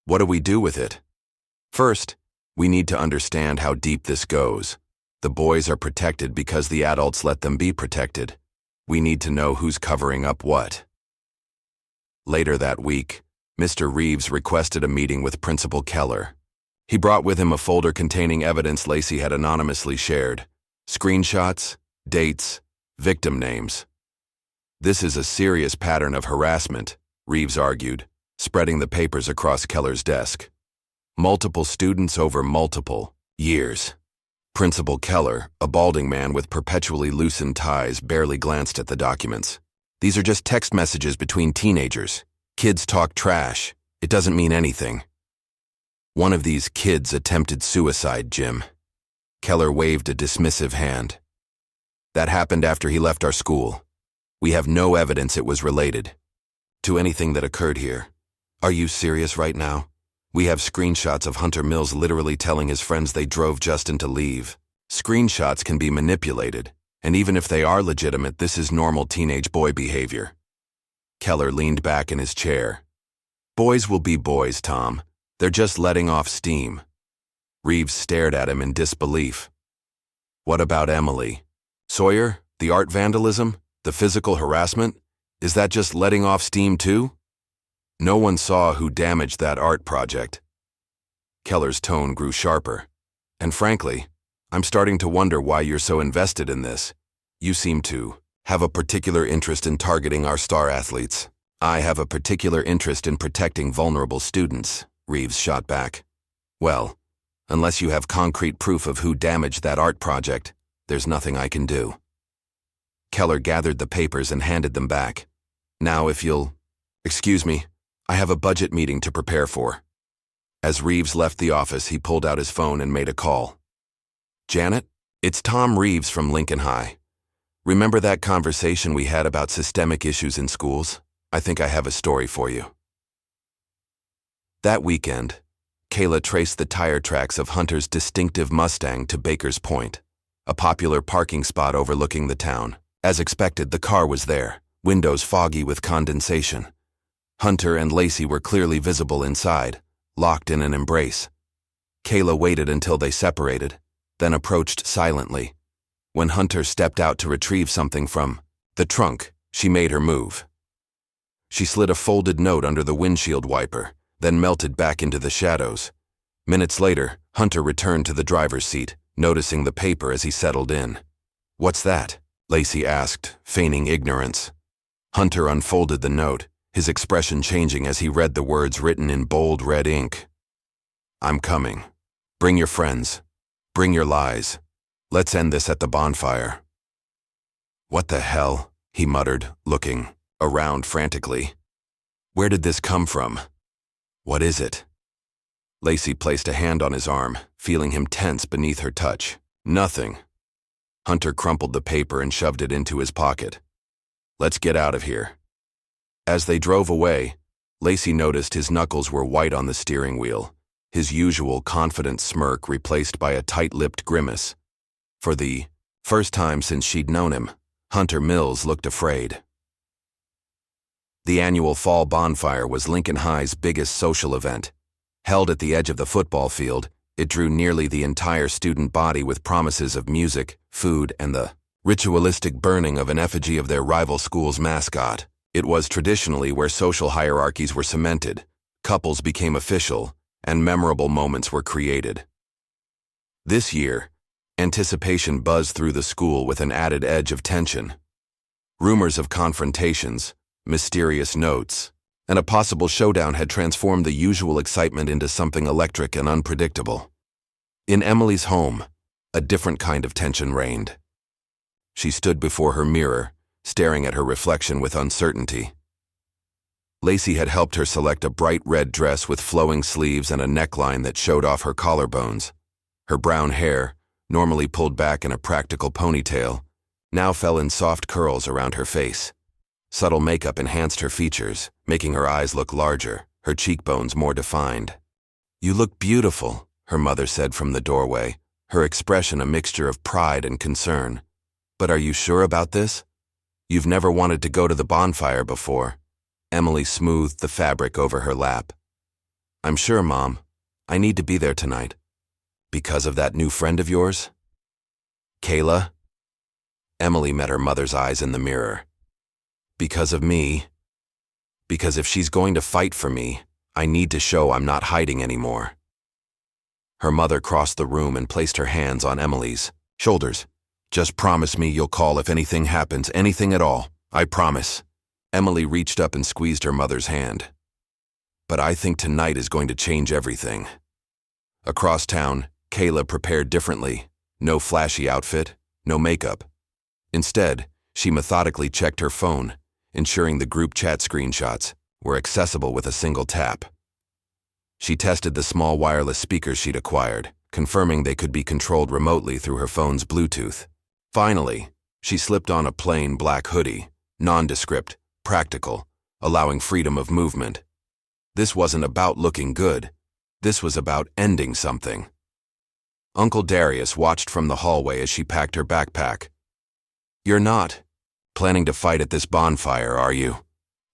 "What do we do with it?" "First, we need to understand how deep this goes. The boys are protected because the adults let them be protected. We need to know who's covering up what." Later that week, Mr. Reeves requested a meeting with Principal Keller. He brought with him a folder containing evidence Lacey had anonymously shared. Screenshots, dates, victim names. "This is a serious pattern of harassment," Reeves argued, spreading the papers across Keller's desk. "Multiple students over multiple years." Principal Keller, a balding man with perpetually loosened ties, barely glanced at the documents. "These are just text messages between teenagers. Kids talk trash. It doesn't mean anything." "One of these kids attempted suicide, Jim." Keller waved a dismissive hand. "That happened after he left our school. We have no evidence it was related to anything that occurred here." "Are you serious right now? We have screenshots of Hunter Mills literally telling his friends they drove Justin to leave." "Screenshots can be manipulated, and even if they are legitimate, this is normal teenage boy behavior." Keller leaned back in his chair. "Boys will be boys, Tom. They're just letting off steam." Reeves stared at him in disbelief. "What about Emily Sawyer? The art vandalism? The physical harassment? Is that just letting off steam too?" "No one saw who damaged that art project." Keller's tone grew sharper. "And frankly, I'm starting to wonder why you're so invested in this. You seem to have a particular interest in targeting our star athletes." "I have a particular interest in protecting vulnerable students," Reeves shot back. "Well, unless you have concrete proof of who damaged that art project, there's nothing I can do." Keller gathered the papers and handed them back. "Now if you'll... Excuse me, I have a budget meeting to prepare for." As Reeves left the office, he pulled out his phone and made a call. "Janet, it's Tom Reeves from Lincoln High. Remember that conversation we had about systemic issues in schools? I think I have a story for you." That weekend, Kayla traced the tire tracks of Hunter's distinctive Mustang to Baker's Point, a popular parking spot overlooking the town. As expected, the car was there, windows foggy with condensation. Hunter and Lacey were clearly visible inside, locked in an embrace. Kayla waited until they separated, then approached silently. When Hunter stepped out to retrieve something from the trunk, she made her move. She slid a folded note under the windshield wiper, then melted back into the shadows. Minutes later, Hunter returned to the driver's seat, noticing the paper as he settled in. "What's that?" Lacey asked, feigning ignorance. Hunter unfolded the note, his expression changing as he read the words written in bold red ink. "I'm coming. Bring your friends. Bring your lies. Let's end this at the bonfire." "What the hell?" he muttered, looking around frantically. "Where did this come from? What is it?" Lacey placed a hand on his arm, feeling him tense beneath her touch. "Nothing." Hunter crumpled the paper and shoved it into his pocket. "Let's get out of here." As they drove away, Lacey noticed his knuckles were white on the steering wheel, his usual confident smirk replaced by a tight-lipped grimace. For the first time since she'd known him, Hunter Mills looked afraid. The annual fall bonfire was Lincoln High's biggest social event. Held at the edge of the football field, it drew nearly the entire student body with promises of music, food, and the ritualistic burning of an effigy of their rival school's mascot. It was traditionally where social hierarchies were cemented, couples became official, and memorable moments were created. This year, anticipation buzzed through the school with an added edge of tension. Rumors of confrontations, mysterious notes, and a possible showdown had transformed the usual excitement into something electric and unpredictable. In Emily's home, a different kind of tension reigned. She stood before her mirror, staring at her reflection with uncertainty. Lacey had helped her select a bright red dress with flowing sleeves and a neckline that showed off her collarbones. Her brown hair, normally pulled back in a practical ponytail, now fell in soft curls around her face. Subtle makeup enhanced her features, making her eyes look larger, her cheekbones more defined. "You look beautiful," her mother said from the doorway, her expression a mixture of pride and concern. "But are you sure about this? You've never wanted to go to the bonfire before." Emily smoothed the fabric over her lap. "I'm sure, Mom. I need to be there tonight." "Because of that new friend of yours?" "Kayla?" Emily met her mother's eyes in the mirror. "Because of me. Because if she's going to fight for me, I need to show I'm not hiding anymore." Her mother crossed the room and placed her hands on Emily's shoulders. "Just promise me you'll call if anything happens, anything at all. I promise." Emily reached up and squeezed her mother's hand. "But I think tonight is going to change everything." Across town, Kayla prepared differently. No flashy outfit, no makeup. Instead, she methodically checked her phone, ensuring the group chat screenshots were accessible with a single tap. She tested the small wireless speakers she'd acquired, confirming they could be controlled remotely through her phone's Bluetooth. Finally, she slipped on a plain black hoodie, nondescript, practical, allowing freedom of movement. This wasn't about looking good. This was about ending something. Uncle Darius watched from the hallway as she packed her backpack. "You're not planning to fight at this bonfire, are you?"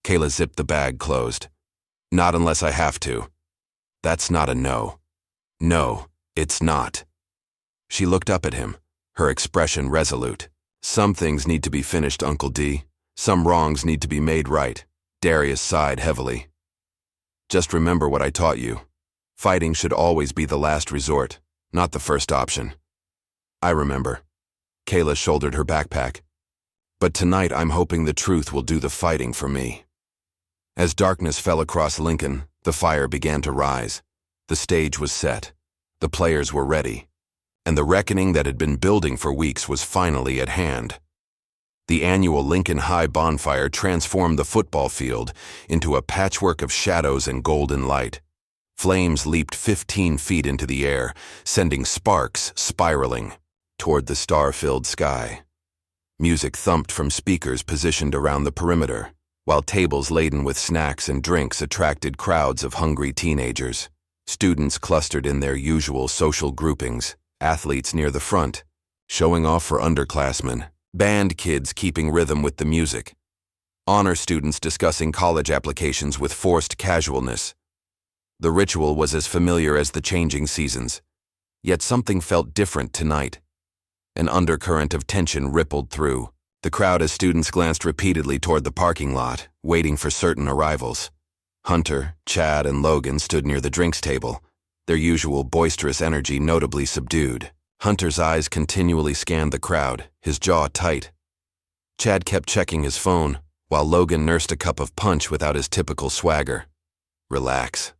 Kayla zipped the bag closed. "Not unless I have to." "That's not a no." "No, it's not." She looked up at him, her expression resolute. "Some things need to be finished, Uncle D. Some wrongs need to be made right." Darius sighed heavily. "Just remember what I taught you. Fighting should always be the last resort, not the first option." "I remember." Kayla shouldered her backpack. "But tonight I'm hoping the truth will do the fighting for me." As darkness fell across Lincoln, the fire began to rise. The stage was set. The players were ready. And the reckoning that had been building for weeks was finally at hand. The annual Lincoln High bonfire transformed the football field into a patchwork of shadows and golden light. Flames leaped 15 feet into the air, sending sparks spiraling toward the star-filled sky. Music thumped from speakers positioned around the perimeter, while tables laden with snacks and drinks attracted crowds of hungry teenagers. Students clustered in their usual social groupings, athletes near the front, showing off for underclassmen, band kids keeping rhythm with the music, honor students discussing college applications with forced casualness. The ritual was as familiar as the changing seasons, yet something felt different tonight. An undercurrent of tension rippled through the crowd as students glanced repeatedly toward the parking lot, waiting for certain arrivals. Hunter, Chad, and Logan stood near the drinks table, their usual boisterous energy notably subdued. Hunter's eyes continually scanned the crowd, his jaw tight. Chad kept checking his phone, while Logan nursed a cup of punch without his typical swagger. "Relax,"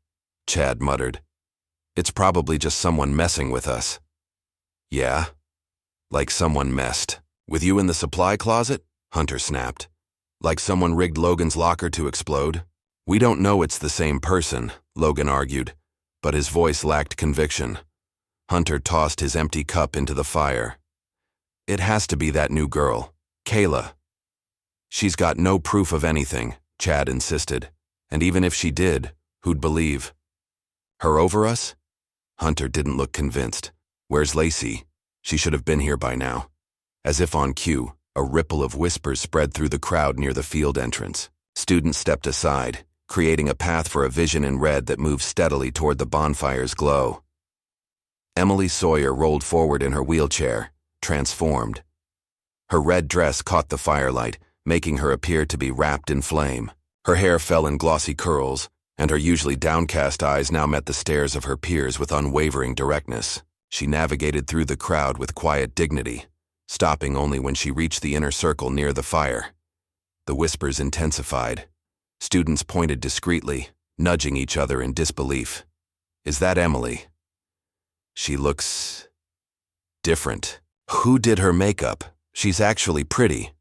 Chad muttered. "It's probably just someone messing with us." "Yeah? Like someone messed with you in the supply closet?" Hunter snapped. "Like someone rigged Logan's locker to explode?" "We don't know it's the same person," Logan argued, but his voice lacked conviction. Hunter tossed his empty cup into the fire. "It has to be that new girl, Kayla." "She's got no proof of anything," Chad insisted. "And even if she did, who'd believe? Her over us?" Hunter didn't look convinced. "Where's Lacey? She should have been here by now." As if on cue, a ripple of whispers spread through the crowd near the field entrance. Students stepped aside, creating a path for a vision in red that moved steadily toward the bonfire's glow. Emily Sawyer rolled forward in her wheelchair, transformed. Her red dress caught the firelight, making her appear to be wrapped in flame. Her hair fell in glossy curls, and her usually downcast eyes now met the stares of her peers with unwavering directness. She navigated through the crowd with quiet dignity, stopping only when she reached the inner circle near the fire. The whispers intensified. Students pointed discreetly, nudging each other in disbelief. "Is that Emily? She looks different. Who did her makeup? She's actually pretty."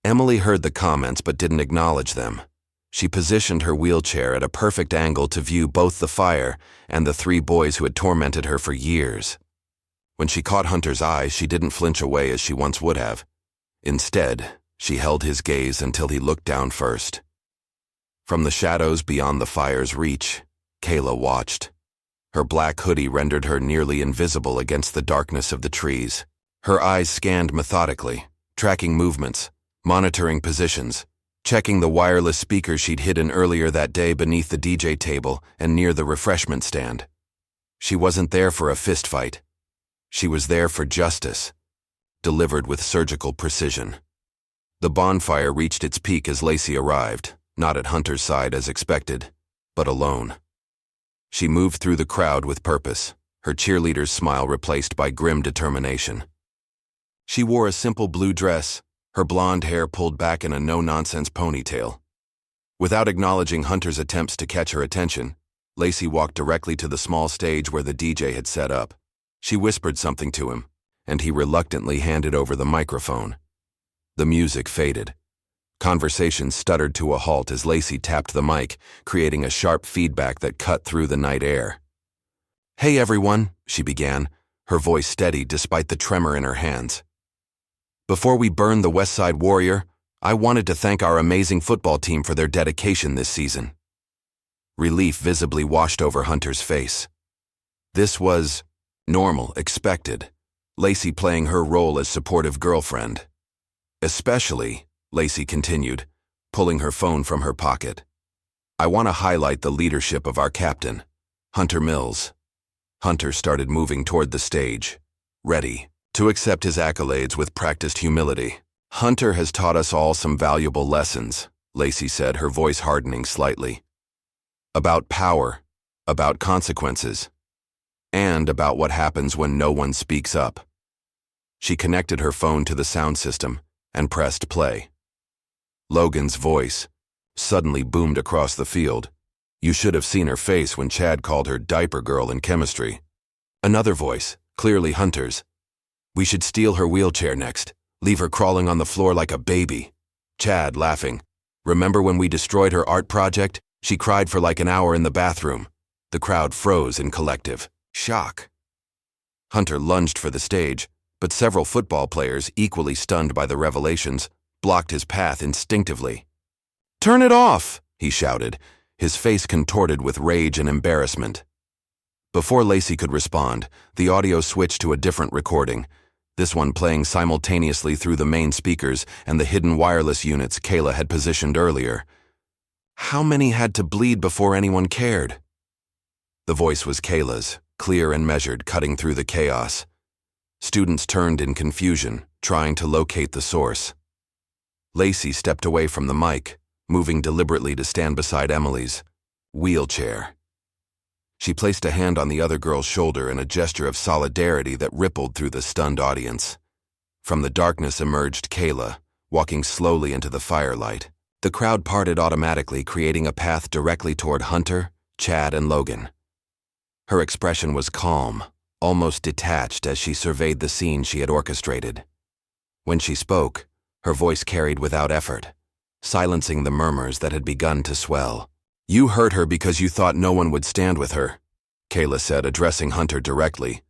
Emily heard the comments but didn't acknowledge them. She positioned her wheelchair at a perfect angle to view both the fire and the three boys who had tormented her for years. When she caught Hunter's eyes, she didn't flinch away as she once would have. Instead, she held his gaze until he looked down first. From the shadows beyond the fire's reach, Kayla watched. Her black hoodie rendered her nearly invisible against the darkness of the trees. Her eyes scanned methodically, tracking movements, monitoring positions, checking the wireless speakers she'd hidden earlier that day beneath the DJ table and near the refreshment stand. She wasn't there for a fistfight. She was there for justice, delivered with surgical precision. The bonfire reached its peak as Lacey arrived, not at Hunter's side as expected, but alone. She moved through the crowd with purpose, her cheerleader's smile replaced by grim determination. She wore a simple blue dress, her blonde hair pulled back in a no-nonsense ponytail. Without acknowledging Hunter's attempts to catch her attention, Lacey walked directly to the small stage where the DJ had set up. She whispered something to him, and he reluctantly handed over the microphone. The music faded. Conversation stuttered to a halt as Lacey tapped the mic, creating a sharp feedback that cut through the night air. "Hey everyone," she began, her voice steady despite the tremor in her hands. "Before we burn the West Side Warrior, I wanted to thank our amazing football team for their dedication this season." Relief visibly washed over Hunter's face. This was normal, expected. Lacey playing her role as supportive girlfriend. "Especially," Lacey continued, pulling her phone from her pocket, "I want to highlight the leadership of our captain, Hunter Mills." Hunter started moving toward the stage, ready to accept his accolades with practiced humility. "Hunter has taught us all some valuable lessons," Lacey said, her voice hardening slightly. "About power, about consequences, and about what happens when no one speaks up." She connected her phone to the sound system and pressed play. Logan's voice suddenly boomed across the field. You should have seen her face when Chad called her diaper girl in chemistry. Another voice, clearly Hunter's. "We should steal her wheelchair next, leave her crawling on the floor like a baby." Chad laughing. "Remember when we destroyed her art project? She cried for like an hour in the bathroom." The crowd froze in collective shock. Hunter lunged for the stage, but several football players, equally stunned by the revelations, blocked his path instinctively. "Turn it off!" he shouted, his face contorted with rage and embarrassment. Before Lacey could respond, the audio switched to a different recording, this one playing simultaneously through the main speakers and the hidden wireless units Kayla had positioned earlier. How many had to bleed before anyone cared? The voice was Kayla's, clear and measured, cutting through the chaos. Students turned in confusion, trying to locate the source. Lacey stepped away from the mic, moving deliberately to stand beside Emily's wheelchair. She placed a hand on the other girl's shoulder in a gesture of solidarity that rippled through the stunned audience. From the darkness emerged Kayla, walking slowly into the firelight. The crowd parted automatically, creating a path directly toward Hunter, Chad, and Logan. Her expression was calm, almost detached as she surveyed the scene she had orchestrated. When she spoke, her voice carried without effort, silencing the murmurs that had begun to swell. "You hurt her because you thought no one would stand with her," Kayla said, addressing Hunter directly.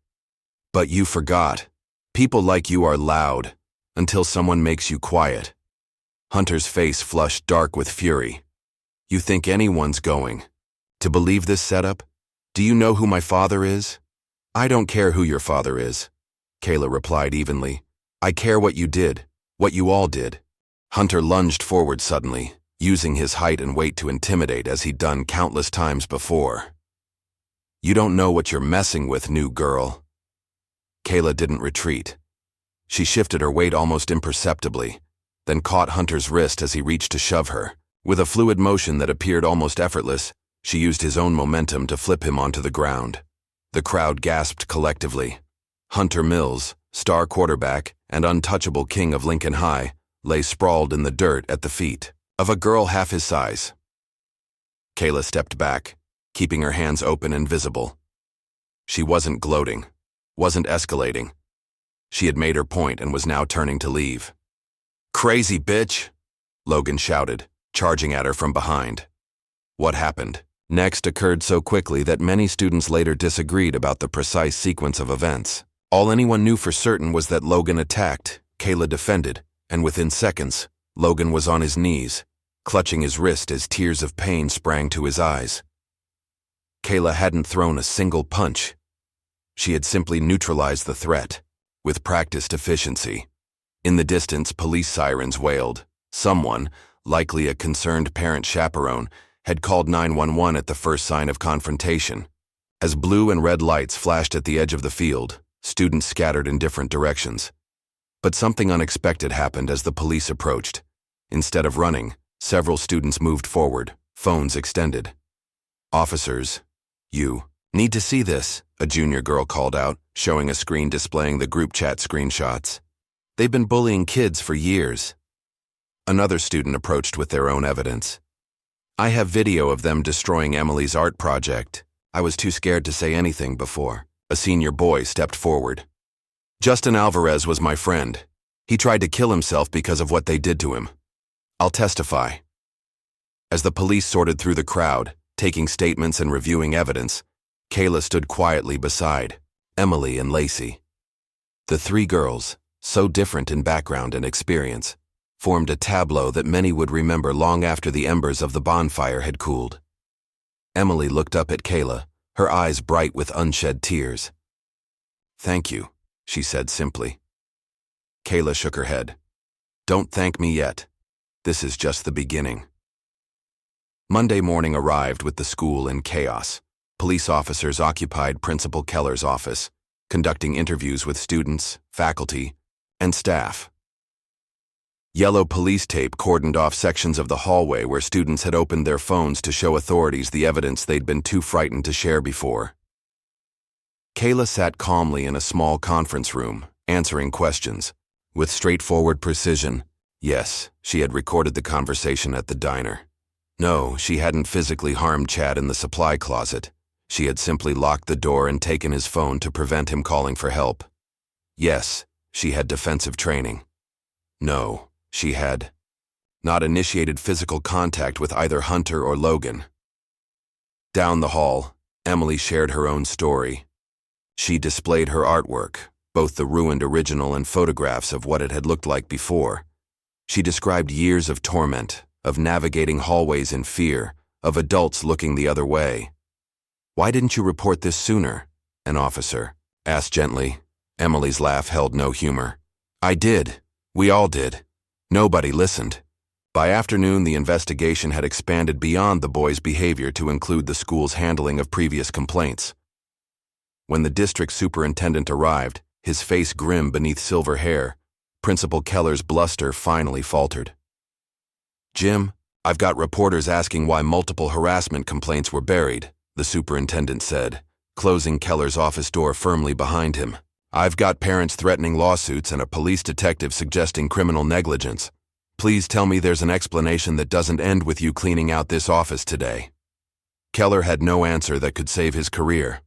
"But you forgot. People like you are loud, until someone makes you quiet." Hunter's face flushed dark with fury. "You think anyone's going to believe this setup? Do you know who my father is?" "I don't care who your father is," Kayla replied evenly. "I care what you did, what you all did." Hunter lunged forward suddenly, using his height and weight to intimidate as he'd done countless times before. "You don't know what you're messing with, new girl." Kayla didn't retreat. She shifted her weight almost imperceptibly, then caught Hunter's wrist as he reached to shove her. With a fluid motion that appeared almost effortless, she used his own momentum to flip him onto the ground. The crowd gasped collectively. Hunter Mills, star quarterback and untouchable king of Lincoln High, lay sprawled in the dirt at the feet of a girl half his size. Kayla stepped back, keeping her hands open and visible. She wasn't gloating, wasn't escalating. She had made her point and was now turning to leave. "Crazy bitch!" Logan shouted, charging at her from behind. What happened next occurred so quickly that many students later disagreed about the precise sequence of events. All anyone knew for certain was that Logan attacked, Kayla defended, and within seconds, Logan was on his knees, clutching his wrist as tears of pain sprang to his eyes. Kayla hadn't thrown a single punch. She had simply neutralized the threat, with practiced efficiency. In the distance, police sirens wailed. Someone, likely a concerned parent chaperone, had called 911 at the first sign of confrontation. As blue and red lights flashed at the edge of the field, students scattered in different directions. But something unexpected happened as the police approached. Instead of running, several students moved forward, phones extended. "Officers, you need to see this," a junior girl called out, showing a screen displaying the group chat screenshots. "They've been bullying kids for years." Another student approached with their own evidence. "I have video of them destroying Emily's art project. I was too scared to say anything before." A senior boy stepped forward. "Justin Alvarez was my friend. He tried to kill himself because of what they did to him. I'll testify." As the police sorted through the crowd, taking statements and reviewing evidence, Kayla stood quietly beside Emily and Lacey. The three girls, so different in background and experience, formed a tableau that many would remember long after the embers of the bonfire had cooled. Emily looked up at Kayla, her eyes bright with unshed tears. "Thank you," she said simply. Kayla shook her head. "Don't thank me yet. This is just the beginning." Monday morning arrived with the school in chaos. Police officers occupied Principal Keller's office, conducting interviews with students, faculty, and staff. Yellow police tape cordoned off sections of the hallway where students had opened their phones to show authorities the evidence they'd been too frightened to share before. Kayla sat calmly in a small conference room, answering questions. With straightforward precision, yes, she had recorded the conversation at the diner. No, she hadn't physically harmed Chad in the supply closet. She had simply locked the door and taken his phone to prevent him calling for help. Yes, she had defensive training. No, she had not initiated physical contact with either Hunter or Logan. Down the hall, Emily shared her own story. She displayed her artwork, both the ruined original and photographs of what it had looked like before. She described years of torment, of navigating hallways in fear, of adults looking the other way. "Why didn't you report this sooner?" an officer asked gently. Emily's laugh held no humor. "I did. We all did. Nobody listened." By afternoon, the investigation had expanded beyond the boys' behavior to include the school's handling of previous complaints. When the district superintendent arrived, his face grim beneath silver hair, Principal Keller's bluster finally faltered. "Jim, I've got reporters asking why multiple harassment complaints were buried," the superintendent said, closing Keller's office door firmly behind him. "I've got parents threatening lawsuits and a police detective suggesting criminal negligence. Please tell me there's an explanation that doesn't end with you cleaning out this office today." Keller had no answer that could save his career.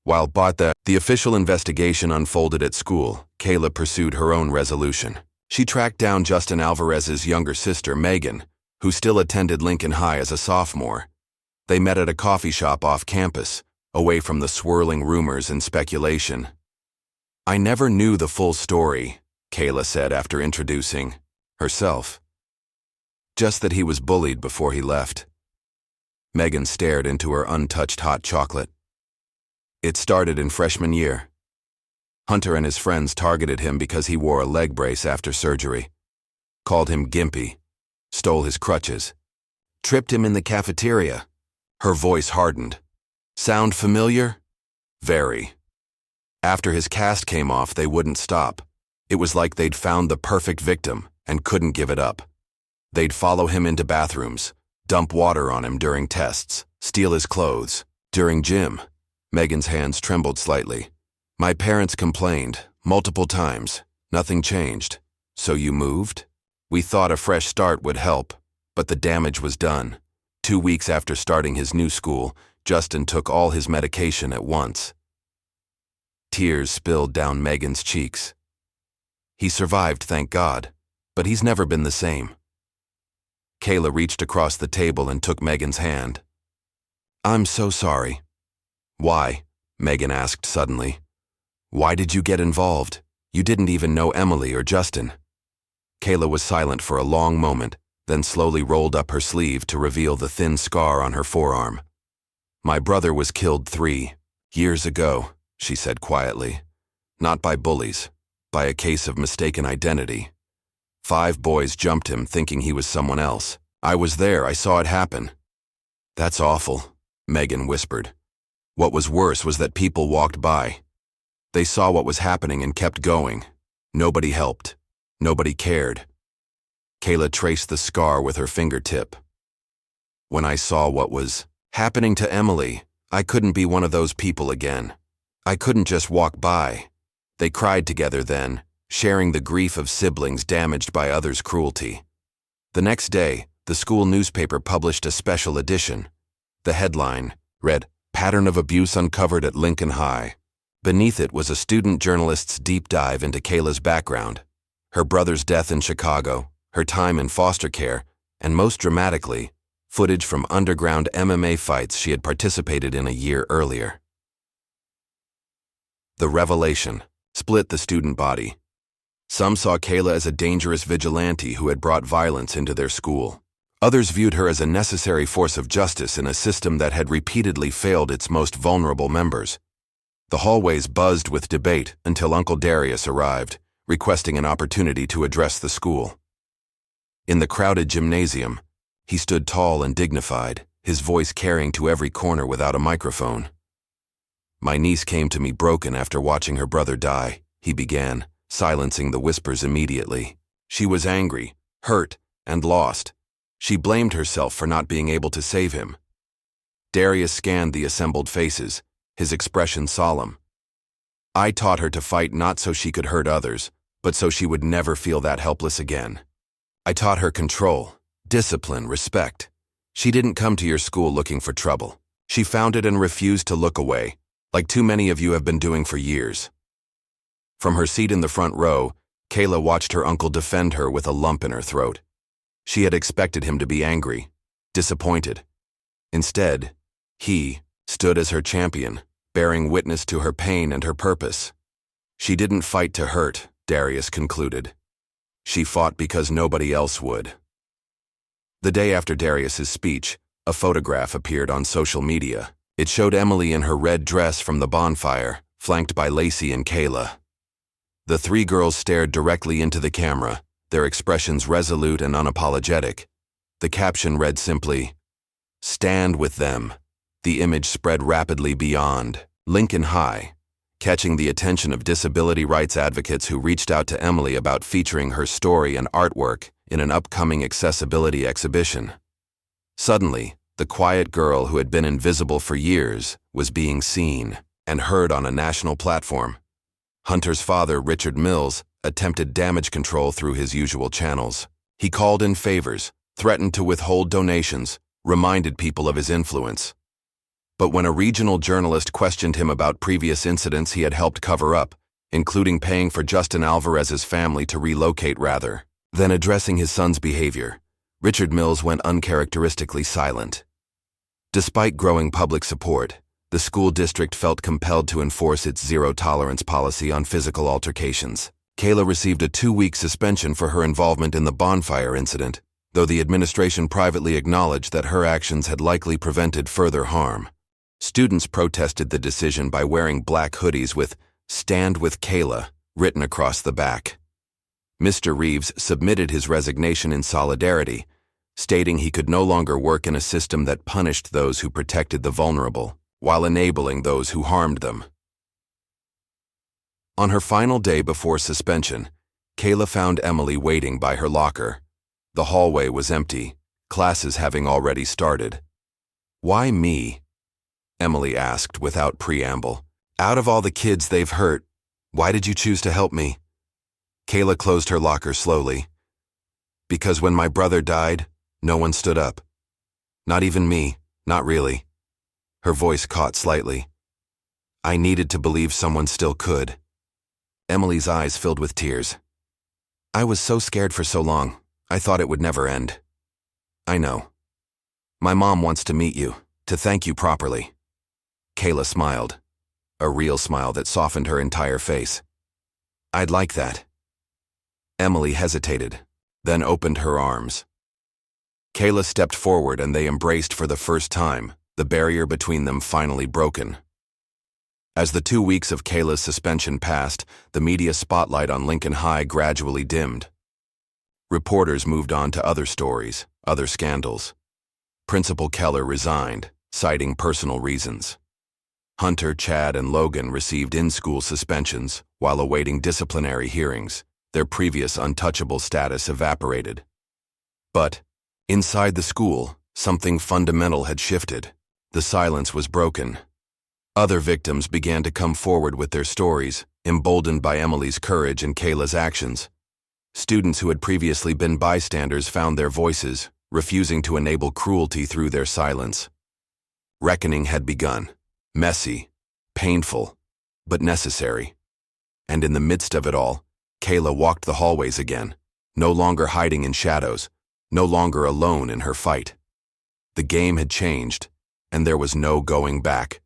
While the official investigation unfolded at school, Kayla pursued her own resolution. She tracked down Justin Alvarez's younger sister, Megan, who still attended Lincoln High as a sophomore. They met at a coffee shop off campus, away from the swirling rumors and speculation. "I never knew the full story," Kayla said after introducing herself. "Just that he was bullied before he left." Megan stared into her untouched hot chocolate. "It started in freshman year. Hunter and his friends targeted him because he wore a leg brace after surgery. Called him gimpy, stole his crutches, tripped him in the cafeteria." Her voice hardened. "Sound familiar?" "Very." "After his cast came off, they wouldn't stop. It was like they'd found the perfect victim and couldn't give it up. They'd follow him into bathrooms, dump water on him during tests, steal his clothes. During gym," Megan's hands trembled slightly, "my parents complained, multiple times. Nothing changed. So you moved? We thought a fresh start would help, but the damage was done. 2 weeks after starting his new school, Justin took all his medication at once." Tears spilled down Megan's cheeks. "He survived, thank God, but he's never been the same." Kayla reached across the table and took Megan's hand. "I'm so sorry." "Why?" Megan asked suddenly. "Why did you get involved? You didn't even know Emily or Justin." Kayla was silent for a long moment, then slowly rolled up her sleeve to reveal the thin scar on her forearm. "My brother was killed 3 years ago," she said quietly. "Not by bullies, by a case of mistaken identity. 5 boys jumped him thinking he was someone else. I was there, I saw it happen." "That's awful," Megan whispered. "What was worse was that people walked by. They saw what was happening and kept going. Nobody helped. Nobody cared." Kayla traced the scar with her fingertip. "When I saw what was happening to Emily, I couldn't be one of those people again. I couldn't just walk by." They cried together then, sharing the grief of siblings damaged by others' cruelty. The next day, the school newspaper published a special edition. The headline read, "Pattern of Abuse Uncovered at Lincoln High." Beneath it was a student journalist's deep dive into Kayla's background, her brother's death in Chicago, her time in foster care, and most dramatically, footage from underground MMA fights she had participated in a year earlier. The revelation split the student body. Some saw Kayla as a dangerous vigilante who had brought violence into their school. Others viewed her as a necessary force of justice in a system that had repeatedly failed its most vulnerable members. The hallways buzzed with debate until Uncle Darius arrived, requesting an opportunity to address the school. In the crowded gymnasium, he stood tall and dignified, his voice carrying to every corner without a microphone. "My niece came to me broken after watching her brother die," he began, silencing the whispers immediately. "She was angry, hurt, and lost. She blamed herself for not being able to save him." Darius scanned the assembled faces, his expression solemn. "I taught her to fight not so she could hurt others, but so she would never feel that helpless again. I taught her control, discipline, respect. She didn't come to your school looking for trouble. She found it and refused to look away, like too many of you have been doing for years." From her seat in the front row, Kayla watched her uncle defend her with a lump in her throat. She had expected him to be angry, disappointed. Instead, he stood as her champion, bearing witness to her pain and her purpose. "She didn't fight to hurt," Darius concluded. "She fought because nobody else would." The day after Darius's speech, a photograph appeared on social media. It showed Emily in her red dress from the bonfire, flanked by Lacey and Kayla. The three girls stared directly into the camera, their expressions resolute and unapologetic. The caption read simply, "Stand with them." The image spread rapidly beyond Lincoln High, catching the attention of disability rights advocates who reached out to Emily about featuring her story and artwork in an upcoming accessibility exhibition. Suddenly, the quiet girl who had been invisible for years was being seen and heard on a national platform. Hunter's father, Richard Mills, attempted damage control through his usual channels. He called in favors, threatened to withhold donations, reminded people of his influence. But when a regional journalist questioned him about previous incidents he had helped cover up, including paying for Justin Alvarez's family to relocate rather than addressing his son's behavior, Richard Mills went uncharacteristically silent. Despite growing public support, the school district felt compelled to enforce its zero-tolerance policy on physical altercations. Kayla received a 2-week suspension for her involvement in the bonfire incident, though the administration privately acknowledged that her actions had likely prevented further harm. Students protested the decision by wearing black hoodies with "Stand with Kayla" written across the back. Mr. Reeves submitted his resignation in solidarity, stating he could no longer work in a system that punished those who protected the vulnerable, while enabling those who harmed them. On her final day before suspension, Kayla found Emily waiting by her locker. The hallway was empty, classes having already started. "Why me?" Emily asked without preamble. "Out of all the kids they've hurt, why did you choose to help me?" Kayla closed her locker slowly. "Because when my brother died, no one stood up. Not even me, not really." Her voice caught slightly. "I needed to believe someone still could." Emily's eyes filled with tears. "I was so scared for so long, I thought it would never end." "I know. My mom wants to meet you, to thank you properly." Kayla smiled, a real smile that softened her entire face. "I'd like that." Emily hesitated, then opened her arms. Kayla stepped forward and they embraced for the first time, the barrier between them finally broken. As the 2 weeks of Kayla's suspension passed, the media spotlight on Lincoln High gradually dimmed. Reporters moved on to other stories, other scandals. Principal Keller resigned, citing personal reasons. Hunter, Chad, and Logan received in-school suspensions while awaiting disciplinary hearings. Their previous untouchable status evaporated. But, inside the school, something fundamental had shifted. The silence was broken. Other victims began to come forward with their stories, emboldened by Emily's courage and Kayla's actions. Students who had previously been bystanders found their voices, refusing to enable cruelty through their silence. Reckoning had begun. Messy, painful, but necessary. And in the midst of it all, Kayla walked the hallways again, no longer hiding in shadows, no longer alone in her fight. The game had changed, and there was no going back.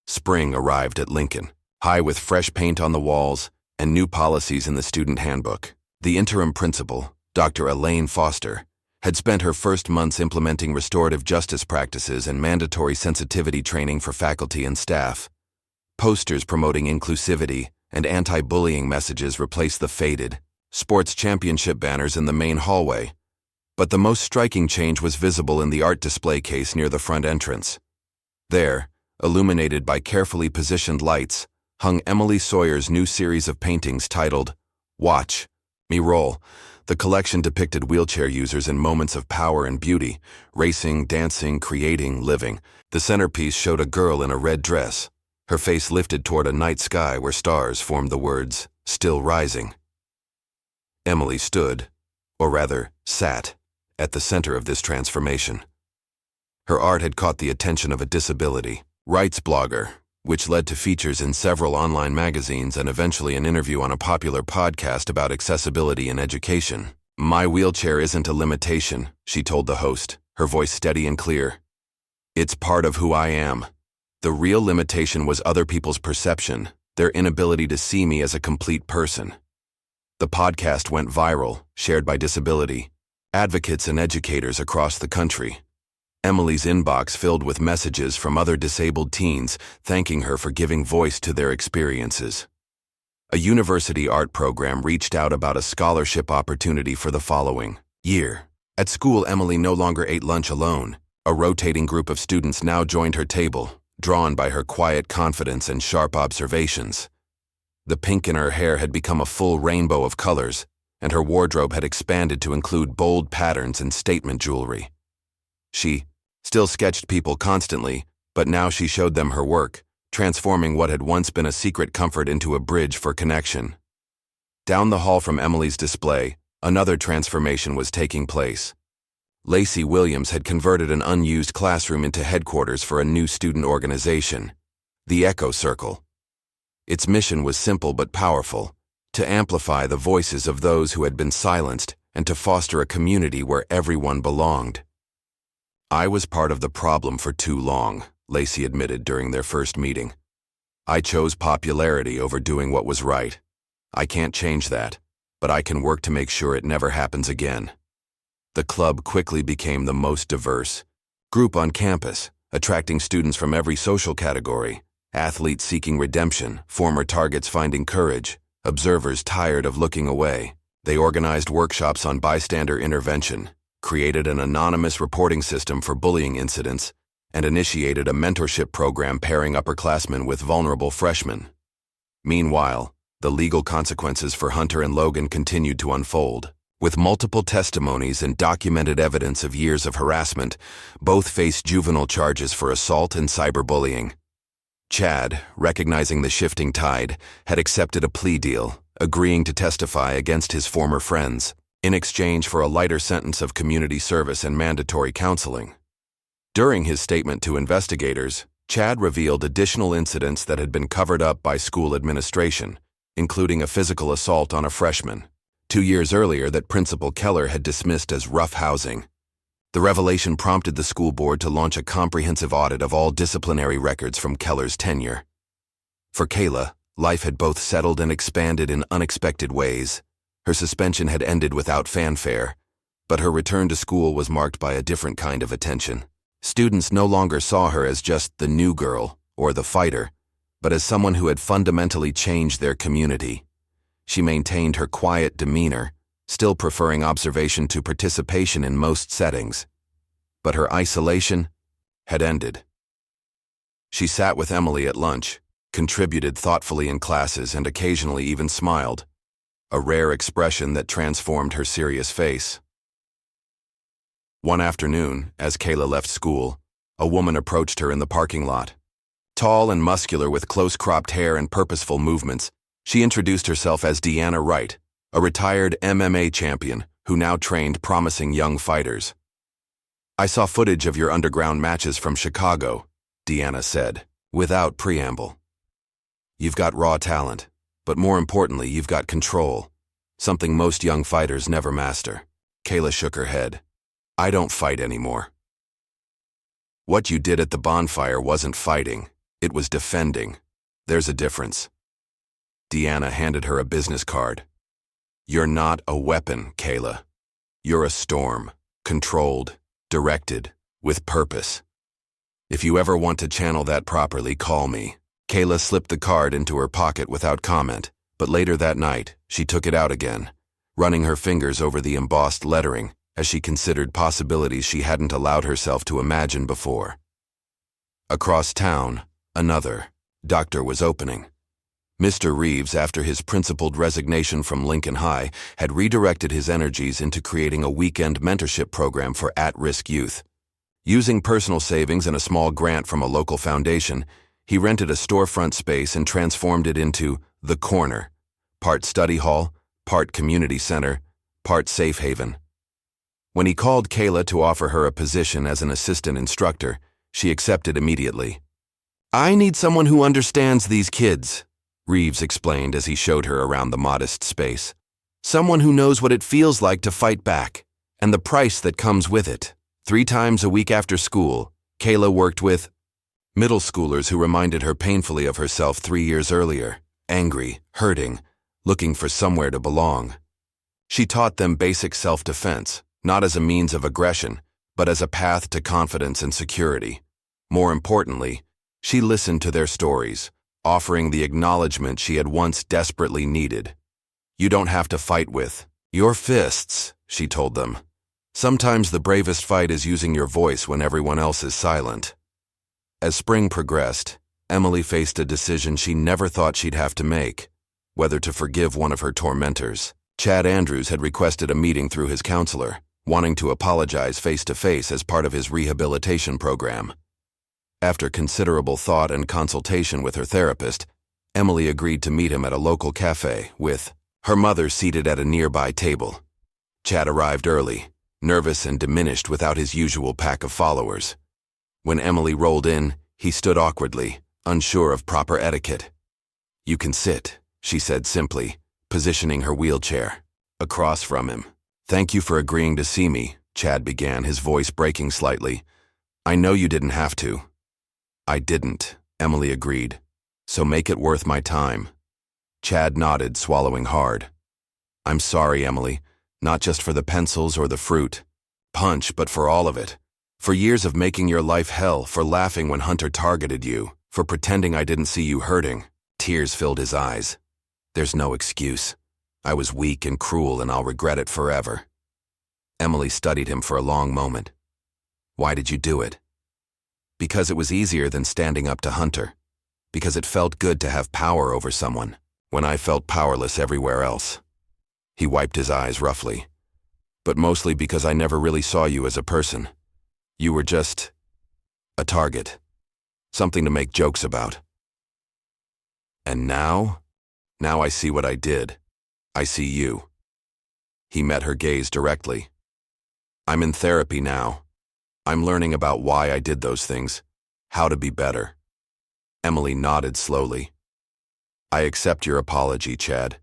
Spring arrived at Lincoln, high with fresh paint on the walls and new policies in the student handbook. The interim principal, Dr. Elaine Foster, had spent her first months implementing restorative justice practices and mandatory sensitivity training for faculty and staff. Posters promoting inclusivity and anti-bullying messages replaced the faded, sports championship banners in the main hallway. But the most striking change was visible in the art display case near the front entrance. There, illuminated by carefully positioned lights, hung Emily Sawyer's new series of paintings titled, "Watch Me Roll." The collection depicted wheelchair users in moments of power and beauty, racing, dancing, creating, living. The centerpiece showed a girl in a red dress, her face lifted toward a night sky where stars formed the words, "Still Rising." Emily stood, or rather, sat, at the center of this transformation. Her art had caught the attention of a disability rights blogger, which led to features in several online magazines and eventually an interview on a popular podcast about accessibility in education. "My wheelchair isn't a limitation," she told the host, her voice steady and clear. "It's part of who I am. The real limitation was other people's perception, their inability to see me as a complete person." The podcast went viral, shared by disability advocates and educators across the country. Emily's inbox filled with messages from other disabled teens thanking her for giving voice to their experiences. A university art program reached out about a scholarship opportunity for the following year. At school, Emily no longer ate lunch alone. A rotating group of students now joined her table, drawn by her quiet confidence and sharp observations. The pink in her hair had become a full rainbow of colors, and her wardrobe had expanded to include bold patterns and statement jewelry. She still sketched people constantly, but now she showed them her work, transforming what had once been a secret comfort into a bridge for connection. Down the hall from Emily's display, another transformation was taking place. Lacey Williams had converted an unused classroom into headquarters for a new student organization, the Echo Circle. Its mission was simple but powerful: to amplify the voices of those who had been silenced and to foster a community where everyone belonged. "I was part of the problem for too long," Lacey admitted during their first meeting. "I chose popularity over doing what was right. I can't change that, but I can work to make sure it never happens again." The club quickly became the most diverse group on campus, attracting students from every social category: athletes seeking redemption, former targets finding courage, observers tired of looking away. They organized workshops on bystander intervention, created an anonymous reporting system for bullying incidents, and initiated a mentorship program pairing upperclassmen with vulnerable freshmen. Meanwhile, the legal consequences for Hunter and Logan continued to unfold. With multiple testimonies and documented evidence of years of harassment, both faced juvenile charges for assault and cyberbullying. Chad, recognizing the shifting tide, had accepted a plea deal, agreeing to testify against his former friends, in exchange for a lighter sentence of community service and mandatory counseling. During his statement to investigators, Chad revealed additional incidents that had been covered up by school administration, including a physical assault on a freshman, 2 years earlier that Principal Keller had dismissed as roughhousing. The revelation prompted the school board to launch a comprehensive audit of all disciplinary records from Keller's tenure. For Kayla, life had both settled and expanded in unexpected ways. Her suspension had ended without fanfare, but her return to school was marked by a different kind of attention. Students no longer saw her as just the new girl or the fighter, but as someone who had fundamentally changed their community. She maintained her quiet demeanor, still preferring observation to participation in most settings. But her isolation had ended. She sat with Emily at lunch, contributed thoughtfully in classes, and occasionally even smiled, a rare expression that transformed her serious face. One afternoon, as Kayla left school, a woman approached her in the parking lot. Tall and muscular with close-cropped hair and purposeful movements, she introduced herself as Deanna Wright, a retired MMA champion who now trained promising young fighters. "I saw footage of your underground matches from Chicago," Deanna said, without preamble. "You've got raw talent, but more importantly, you've got control, something most young fighters never master." Kayla shook her head. "I don't fight anymore." "What you did at the bonfire wasn't fighting, it was defending. There's a difference." Deanna handed her a business card. "You're not a weapon, Kayla. You're a storm, controlled, directed, with purpose. If you ever want to channel that properly, call me." Kayla slipped the card into her pocket without comment, but later that night, she took it out again, running her fingers over the embossed lettering as she considered possibilities she hadn't allowed herself to imagine before. Across town, another doctor was opening. Mr. Reeves, after his principled resignation from Lincoln High, had redirected his energies into creating a weekend mentorship program for at-risk youth. Using personal savings and a small grant from a local foundation, he rented a storefront space and transformed it into The Corner, part study hall, part community center, part safe haven. When he called Kayla to offer her a position as an assistant instructor, she accepted immediately. "I need someone who understands these kids," Reeves explained as he showed her around the modest space. "Someone who knows what it feels like to fight back, and the price that comes with it." 3 times a week after school, Kayla worked with middle schoolers who reminded her painfully of herself 3 years earlier, angry, hurting, looking for somewhere to belong. She taught them basic self-defense, not as a means of aggression, but as a path to confidence and security. More importantly, she listened to their stories, offering the acknowledgement she had once desperately needed. "You don't have to fight with your fists," she told them. "Sometimes the bravest fight is using your voice when everyone else is silent." As spring progressed, Emily faced a decision she never thought she'd have to make: whether to forgive one of her tormentors. Chad Andrews had requested a meeting through his counselor, wanting to apologize face-to-face as part of his rehabilitation program. After considerable thought and consultation with her therapist, Emily agreed to meet him at a local cafe, with her mother seated at a nearby table. Chad arrived early, nervous and diminished without his usual pack of followers. When Emily rolled in, he stood awkwardly, unsure of proper etiquette. "You can sit," she said simply, positioning her wheelchair across from him. "Thank you for agreeing to see me," Chad began, his voice breaking slightly. "I know you didn't have to." "I didn't," Emily agreed. "So make it worth my time." Chad nodded, swallowing hard. "I'm sorry, Emily, not just for the pencils or the fruit punch, but for all of it. For years of making your life hell, for laughing when Hunter targeted you, for pretending I didn't see you hurting." Tears filled his eyes. "There's no excuse. I was weak and cruel, and I'll regret it forever." Emily studied him for a long moment. "Why did you do it?" "Because it was easier than standing up to Hunter. Because it felt good to have power over someone, when I felt powerless everywhere else." He wiped his eyes roughly. "But mostly because I never really saw you as a person. You were just a target. Something to make jokes about. And now? Now I see what I did. I see you." He met her gaze directly. "I'm in therapy now. I'm learning about why I did those things, how to be better." Emily nodded slowly. "I accept your apology, Chad.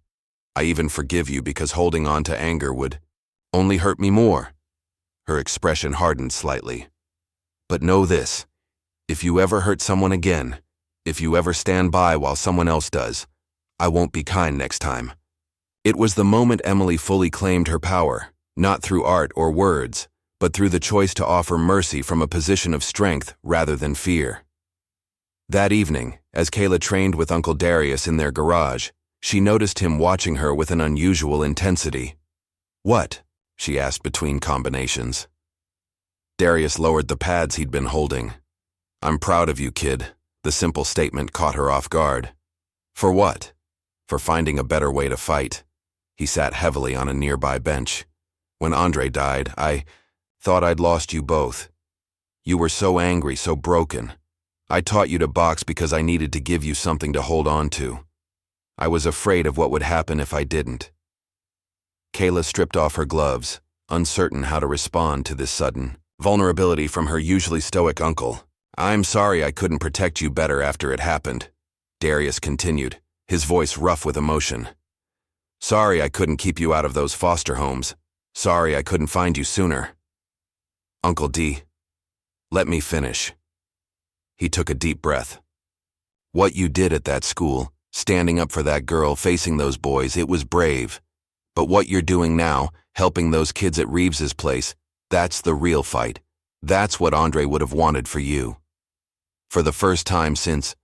I even forgive you, because holding on to anger would only hurt me more." Her expression hardened slightly. "But know this: if you ever hurt someone again, if you ever stand by while someone else does, I won't be kind next time." It was the moment Emily fully claimed her power, not through art or words, but through the choice to offer mercy from a position of strength rather than fear. That evening, as Kayla trained with Uncle Darius in their garage, she noticed him watching her with an unusual intensity. "What?" she asked between combinations. Darius lowered the pads he'd been holding. "I'm proud of you, kid." The simple statement caught her off guard. "For what?" "For finding a better way to fight." He sat heavily on a nearby bench. "When Andre died, I thought I'd lost you both. You were so angry, so broken. I taught you to box because I needed to give you something to hold on to. I was afraid of what would happen if I didn't." Kayla stripped off her gloves, uncertain how to respond to this sudden vulnerability from her usually stoic uncle. "I'm sorry I couldn't protect you better after it happened," Darius continued, his voice rough with emotion. "Sorry I couldn't keep you out of those foster homes. Sorry I couldn't find you sooner." "Uncle D, let me finish." He took a deep breath. "What you did at that school, standing up for that girl, facing those boys, it was brave. But what you're doing now, helping those kids at Reeves's place, that's the real fight. That's what Andre would have wanted for you." For the first time since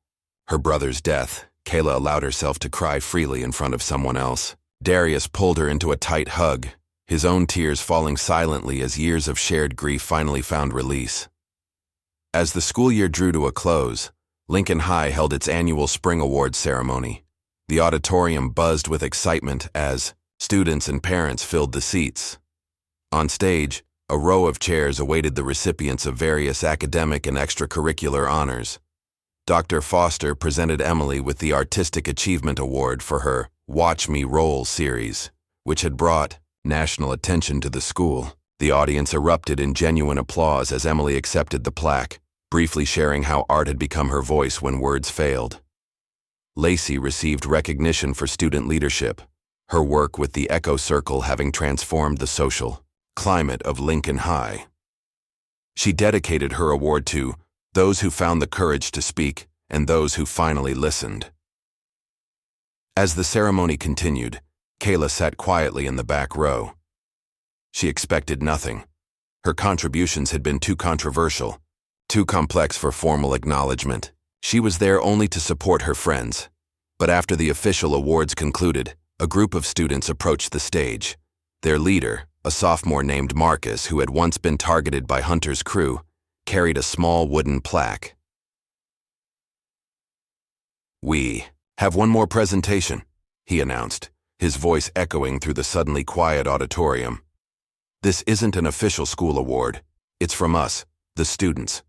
her brother's death, Kayla allowed herself to cry freely in front of someone else. Darius pulled her into a tight hug, his own tears falling silently as years of shared grief finally found release. As the school year drew to a close, Lincoln High held its annual Spring Awards ceremony. The auditorium buzzed with excitement as students and parents filled the seats. On stage, a row of chairs awaited the recipients of various academic and extracurricular honors. Dr. Foster presented Emily with the Artistic Achievement Award for her Watch Me Roll series, which had brought national attention to the school. The audience erupted in genuine applause as Emily accepted the plaque, briefly sharing how art had become her voice when words failed. Lacey received recognition for student leadership, her work with the Echo Circle having transformed the social climate of Lincoln High. She dedicated her award to those who found the courage to speak and those who finally listened. As the ceremony continued, Kayla sat quietly in the back row. She expected nothing. Her contributions had been too controversial, too complex for formal acknowledgement. She was there only to support her friends. But after the official awards concluded, a group of students approached the stage. Their leader, a sophomore named Marcus, who had once been targeted by Hunter's crew, carried a small wooden plaque. "We have one more presentation," he announced, his voice echoing through the suddenly quiet auditorium. "This isn't an official school award. It's from us, the students."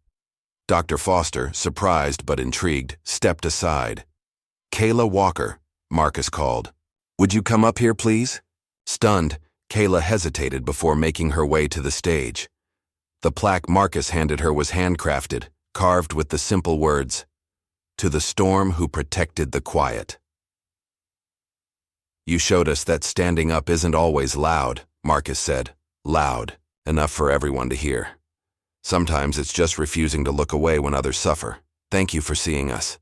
Dr. Foster, surprised but intrigued, stepped aside. "Kayla Walker," Marcus called. "Would you come up here, please?" Stunned, Kayla hesitated before making her way to the stage. The plaque Marcus handed her was handcrafted, carved with the simple words, "To the storm who protected the quiet." "You showed us that standing up isn't always loud," Marcus said. "Loud, enough for everyone to hear. Sometimes it's just refusing to look away when others suffer. Thank you for seeing us."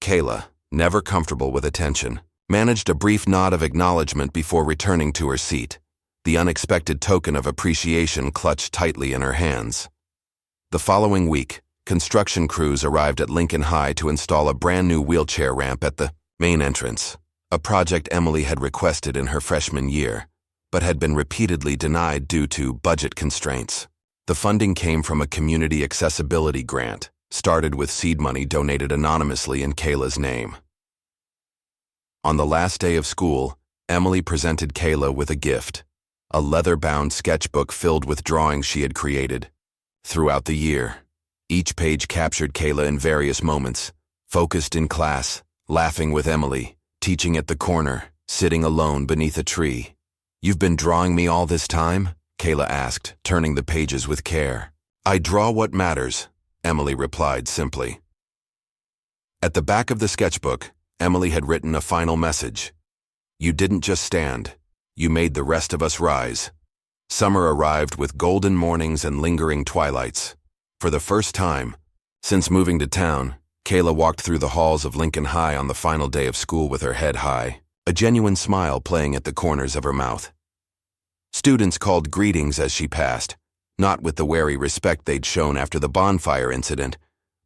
Kayla, never comfortable with attention, managed a brief nod of acknowledgement before returning to her seat, the unexpected token of appreciation clutched tightly in her hands. The following week, construction crews arrived at Lincoln High to install a brand new wheelchair ramp at the main entrance, a project Emily had requested in her freshman year, but had been repeatedly denied due to budget constraints. The funding came from a community accessibility grant, started with seed money donated anonymously in Kayla's name. On the last day of school, Emily presented Kayla with a gift, a leather-bound sketchbook filled with drawings she had created. Throughout the year, each page captured Kayla in various moments, focused in class, laughing with Emily, teaching at the corner, sitting alone beneath a tree. "You've been drawing me all this time?" Kayla asked, turning the pages with care. "I draw what matters," Emily replied simply. At the back of the sketchbook, Emily had written a final message. "You didn't just stand. You made the rest of us rise." Summer arrived with golden mornings and lingering twilights. For the first time since moving to town, Kayla walked through the halls of Lincoln High on the final day of school with her head high, a genuine smile playing at the corners of her mouth. Students called greetings as she passed, not with the wary respect they'd shown after the bonfire incident,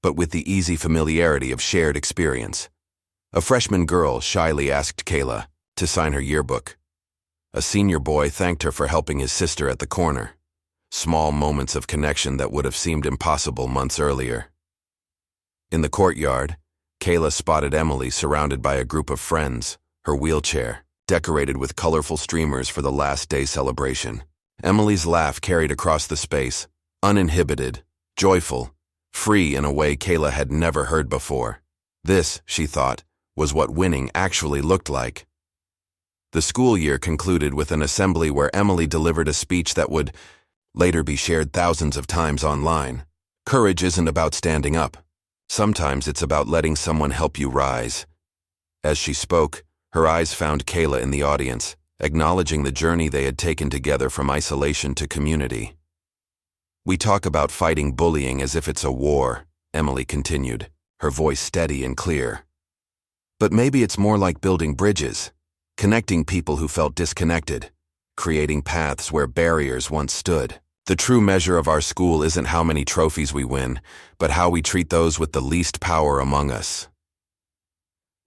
but with the easy familiarity of shared experience. A freshman girl shyly asked Kayla to sign her yearbook. A senior boy thanked her for helping his sister at the corner. Small moments of connection that would have seemed impossible months earlier. In the courtyard, Kayla spotted Emily surrounded by a group of friends, her wheelchair decorated with colorful streamers for the last day celebration. Emily's laugh carried across the space, uninhibited, joyful, free in a way Kayla had never heard before. This, she thought, was what winning actually looked like. The school year concluded with an assembly where Emily delivered a speech that would later be shared thousands of times online. Courage isn't about standing up. Sometimes it's about letting someone help you rise. As she spoke, her eyes found Kayla in the audience, acknowledging the journey they had taken together from isolation to community. "We talk about fighting bullying as if it's a war," Emily continued, her voice steady and clear. "But maybe it's more like building bridges, connecting people who felt disconnected, creating paths where barriers once stood. The true measure of our school isn't how many trophies we win, but how we treat those with the least power among us."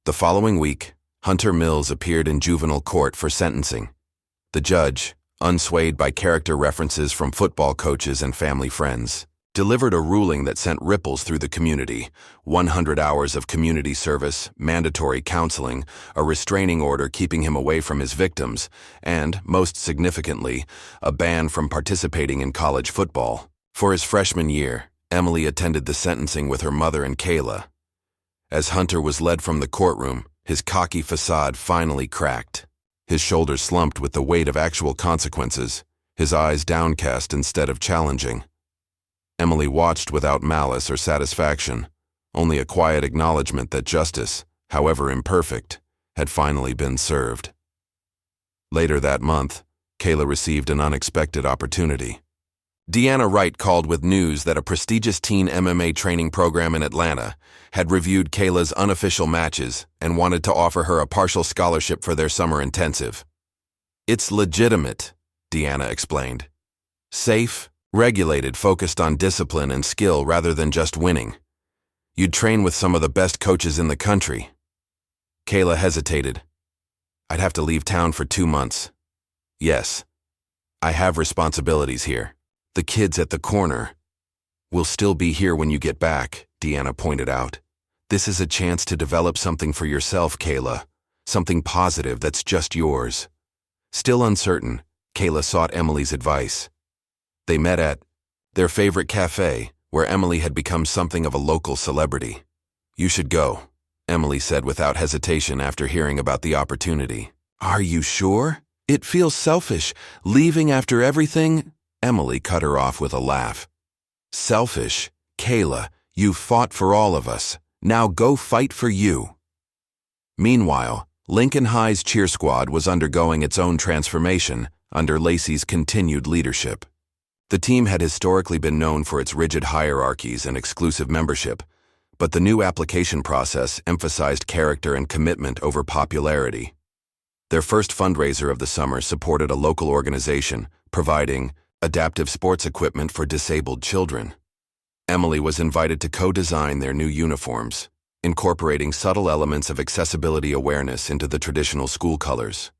The following week, Hunter Mills appeared in juvenile court for sentencing. The judge, unswayed by character references from football coaches and family friends, delivered a ruling that sent ripples through the community: 100 hours of community service, mandatory counseling, a restraining order keeping him away from his victims, and, most significantly, a ban from participating in college football. For his freshman year, Emily attended the sentencing with her mother and Kayla. As Hunter was led from the courtroom, his cocky facade finally cracked. His shoulders slumped with the weight of actual consequences, his eyes downcast instead of challenging. Emily watched without malice or satisfaction, only a quiet acknowledgement that justice, however imperfect, had finally been served. Later that month, Kayla received an unexpected opportunity. Deanna Wright called with news that a prestigious teen MMA training program in Atlanta had reviewed Kayla's unofficial matches and wanted to offer her a partial scholarship for their summer intensive. "It's legitimate," Deanna explained. "Safe, Regulated, focused on discipline and skill rather than just winning. You'd train with some of the best coaches in the country. Kayla hesitated. I'd have to leave town for 2 months. Yes. I have responsibilities here. The kids at the corner will still be here when you get back, Deanna pointed out. This is a chance to develop something for yourself, Kayla. Something positive that's just yours. Still uncertain, Kayla sought Emily's advice. They met at their favorite cafe, where Emily had become something of a local celebrity. You should go, Emily said without hesitation after hearing about the opportunity. Are you sure? It feels selfish, leaving after everything. Emily cut her off with a laugh. Selfish? Kayla, you fought for all of us. Now go fight for you. Meanwhile, Lincoln High's cheer squad was undergoing its own transformation under Lacey's continued leadership. The team had historically been known for its rigid hierarchies and exclusive membership, but the new application process emphasized character and commitment over popularity. Their first fundraiser of the summer supported a local organization providing adaptive sports equipment for disabled children. Emily was invited to co-design their new uniforms, incorporating subtle elements of accessibility awareness into the traditional school colors.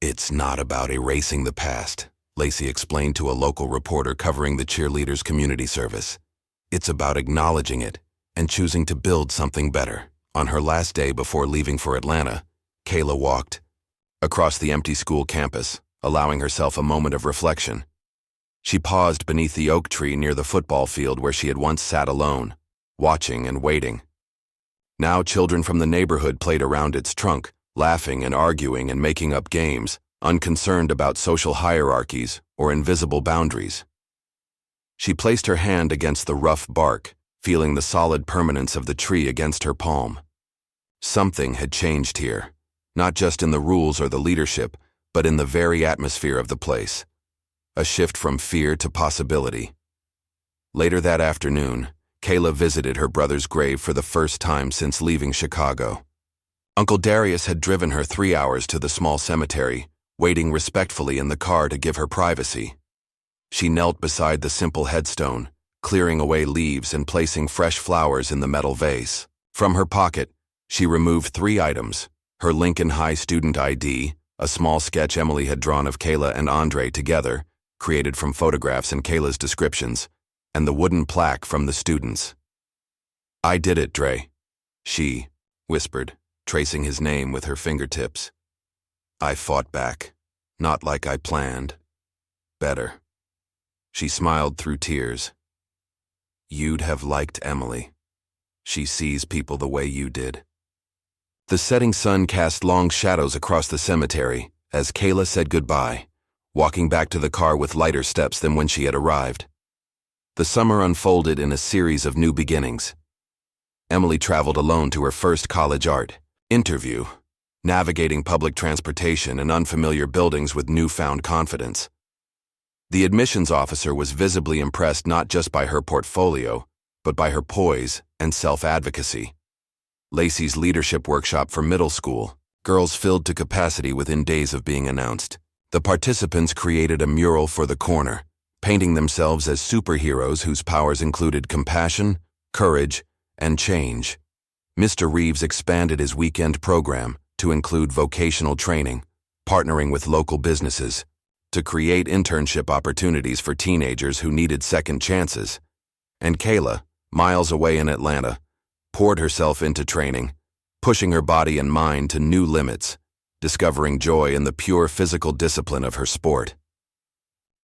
It's not about erasing the past, Lacey explained to a local reporter covering the cheerleaders' community service. It's about acknowledging it and choosing to build something better. On her last day before leaving for Atlanta, Kayla walked across the empty school campus, allowing herself a moment of reflection. She paused beneath the oak tree near the football field where she had once sat alone, watching and waiting. Now children from the neighborhood played around its trunk, laughing and arguing and making up games, unconcerned about social hierarchies or invisible boundaries. She placed her hand against the rough bark, feeling the solid permanence of the tree against her palm. Something had changed here, not just in the rules or the leadership, but in the very atmosphere of the place. A shift from fear to possibility. Later that afternoon, Kayla visited her brother's grave for the first time since leaving Chicago. Uncle Darius had driven her 3 hours to the small cemetery, waiting respectfully in the car to give her privacy. She knelt beside the simple headstone, clearing away leaves and placing fresh flowers in the metal vase. From her pocket, she removed 3 items: her Lincoln High student ID, a small sketch Emily had drawn of Kayla and Andre together, created from photographs and Kayla's descriptions, and the wooden plaque from the students. I did it, Dre, she whispered, tracing his name with her fingertips. I fought back, not like I planned. Better. She smiled through tears. You'd have liked Emily. She sees people the way you did. The setting sun cast long shadows across the cemetery as Kayla said goodbye, walking back to the car with lighter steps than when she had arrived. The summer unfolded in a series of new beginnings. Emily traveled alone to her first college art interview, navigating public transportation and unfamiliar buildings with newfound confidence. The admissions officer was visibly impressed not just by her portfolio, but by her poise and self-advocacy. Lacey's leadership workshop for middle school, girls filled to capacity within days of being announced. The participants created a mural for the corner, painting themselves as superheroes whose powers included compassion, courage, and change. Mr. Reeves expanded his weekend program to include vocational training, partnering with local businesses to create internship opportunities for teenagers who needed second chances. And Kayla, miles away in Atlanta, poured herself into training, pushing her body and mind to new limits, discovering joy in the pure physical discipline of her sport.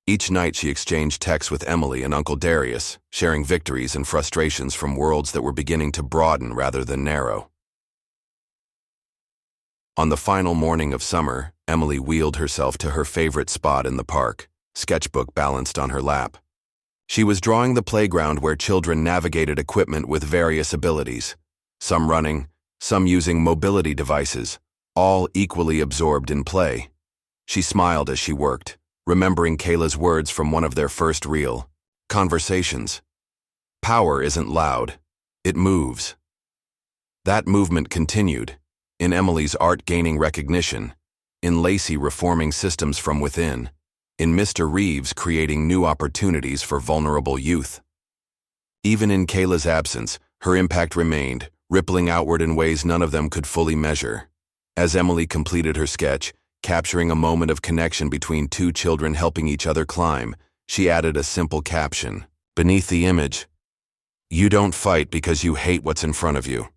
Each night she exchanged texts with Emily and Uncle Darius, sharing victories and frustrations from worlds that were beginning to broaden rather than narrow. On the final morning of summer, Emily wheeled herself to her favorite spot in the park, sketchbook balanced on her lap. She was drawing the playground where children navigated equipment with various abilities, some running, some using mobility devices, all equally absorbed in play. She smiled as she worked, remembering Kayla's words from one of their first real conversations. Power isn't loud, it moves. That movement continued, in Emily's art gaining recognition, in Lacey reforming systems from within, in Mr. Reeves creating new opportunities for vulnerable youth. Even in Kayla's absence, her impact remained, rippling outward in ways none of them could fully measure. As Emily completed her sketch, capturing a moment of connection between two children helping each other climb, she added a simple caption beneath the image: "You don't fight because you hate what's in front of you.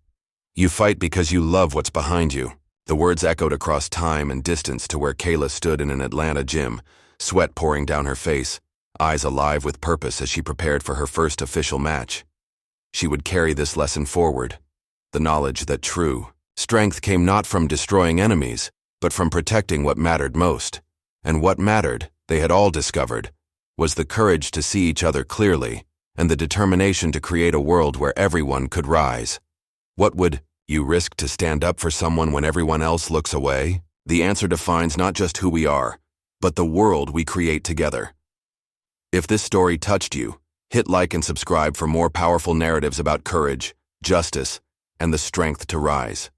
You fight because you love what's behind you." The words echoed across time and distance to where Kayla stood in an Atlanta gym, sweat pouring down her face, eyes alive with purpose as she prepared for her first official match. She would carry this lesson forward, the knowledge that true strength came not from destroying enemies, but from protecting what mattered most. And what mattered, they had all discovered, was the courage to see each other clearly and the determination to create a world where everyone could rise. What would you risk to stand up for someone when everyone else looks away? The answer defines not just who we are, but the world we create together. If this story touched you, hit like and subscribe for more powerful narratives about courage, justice, and the strength to rise.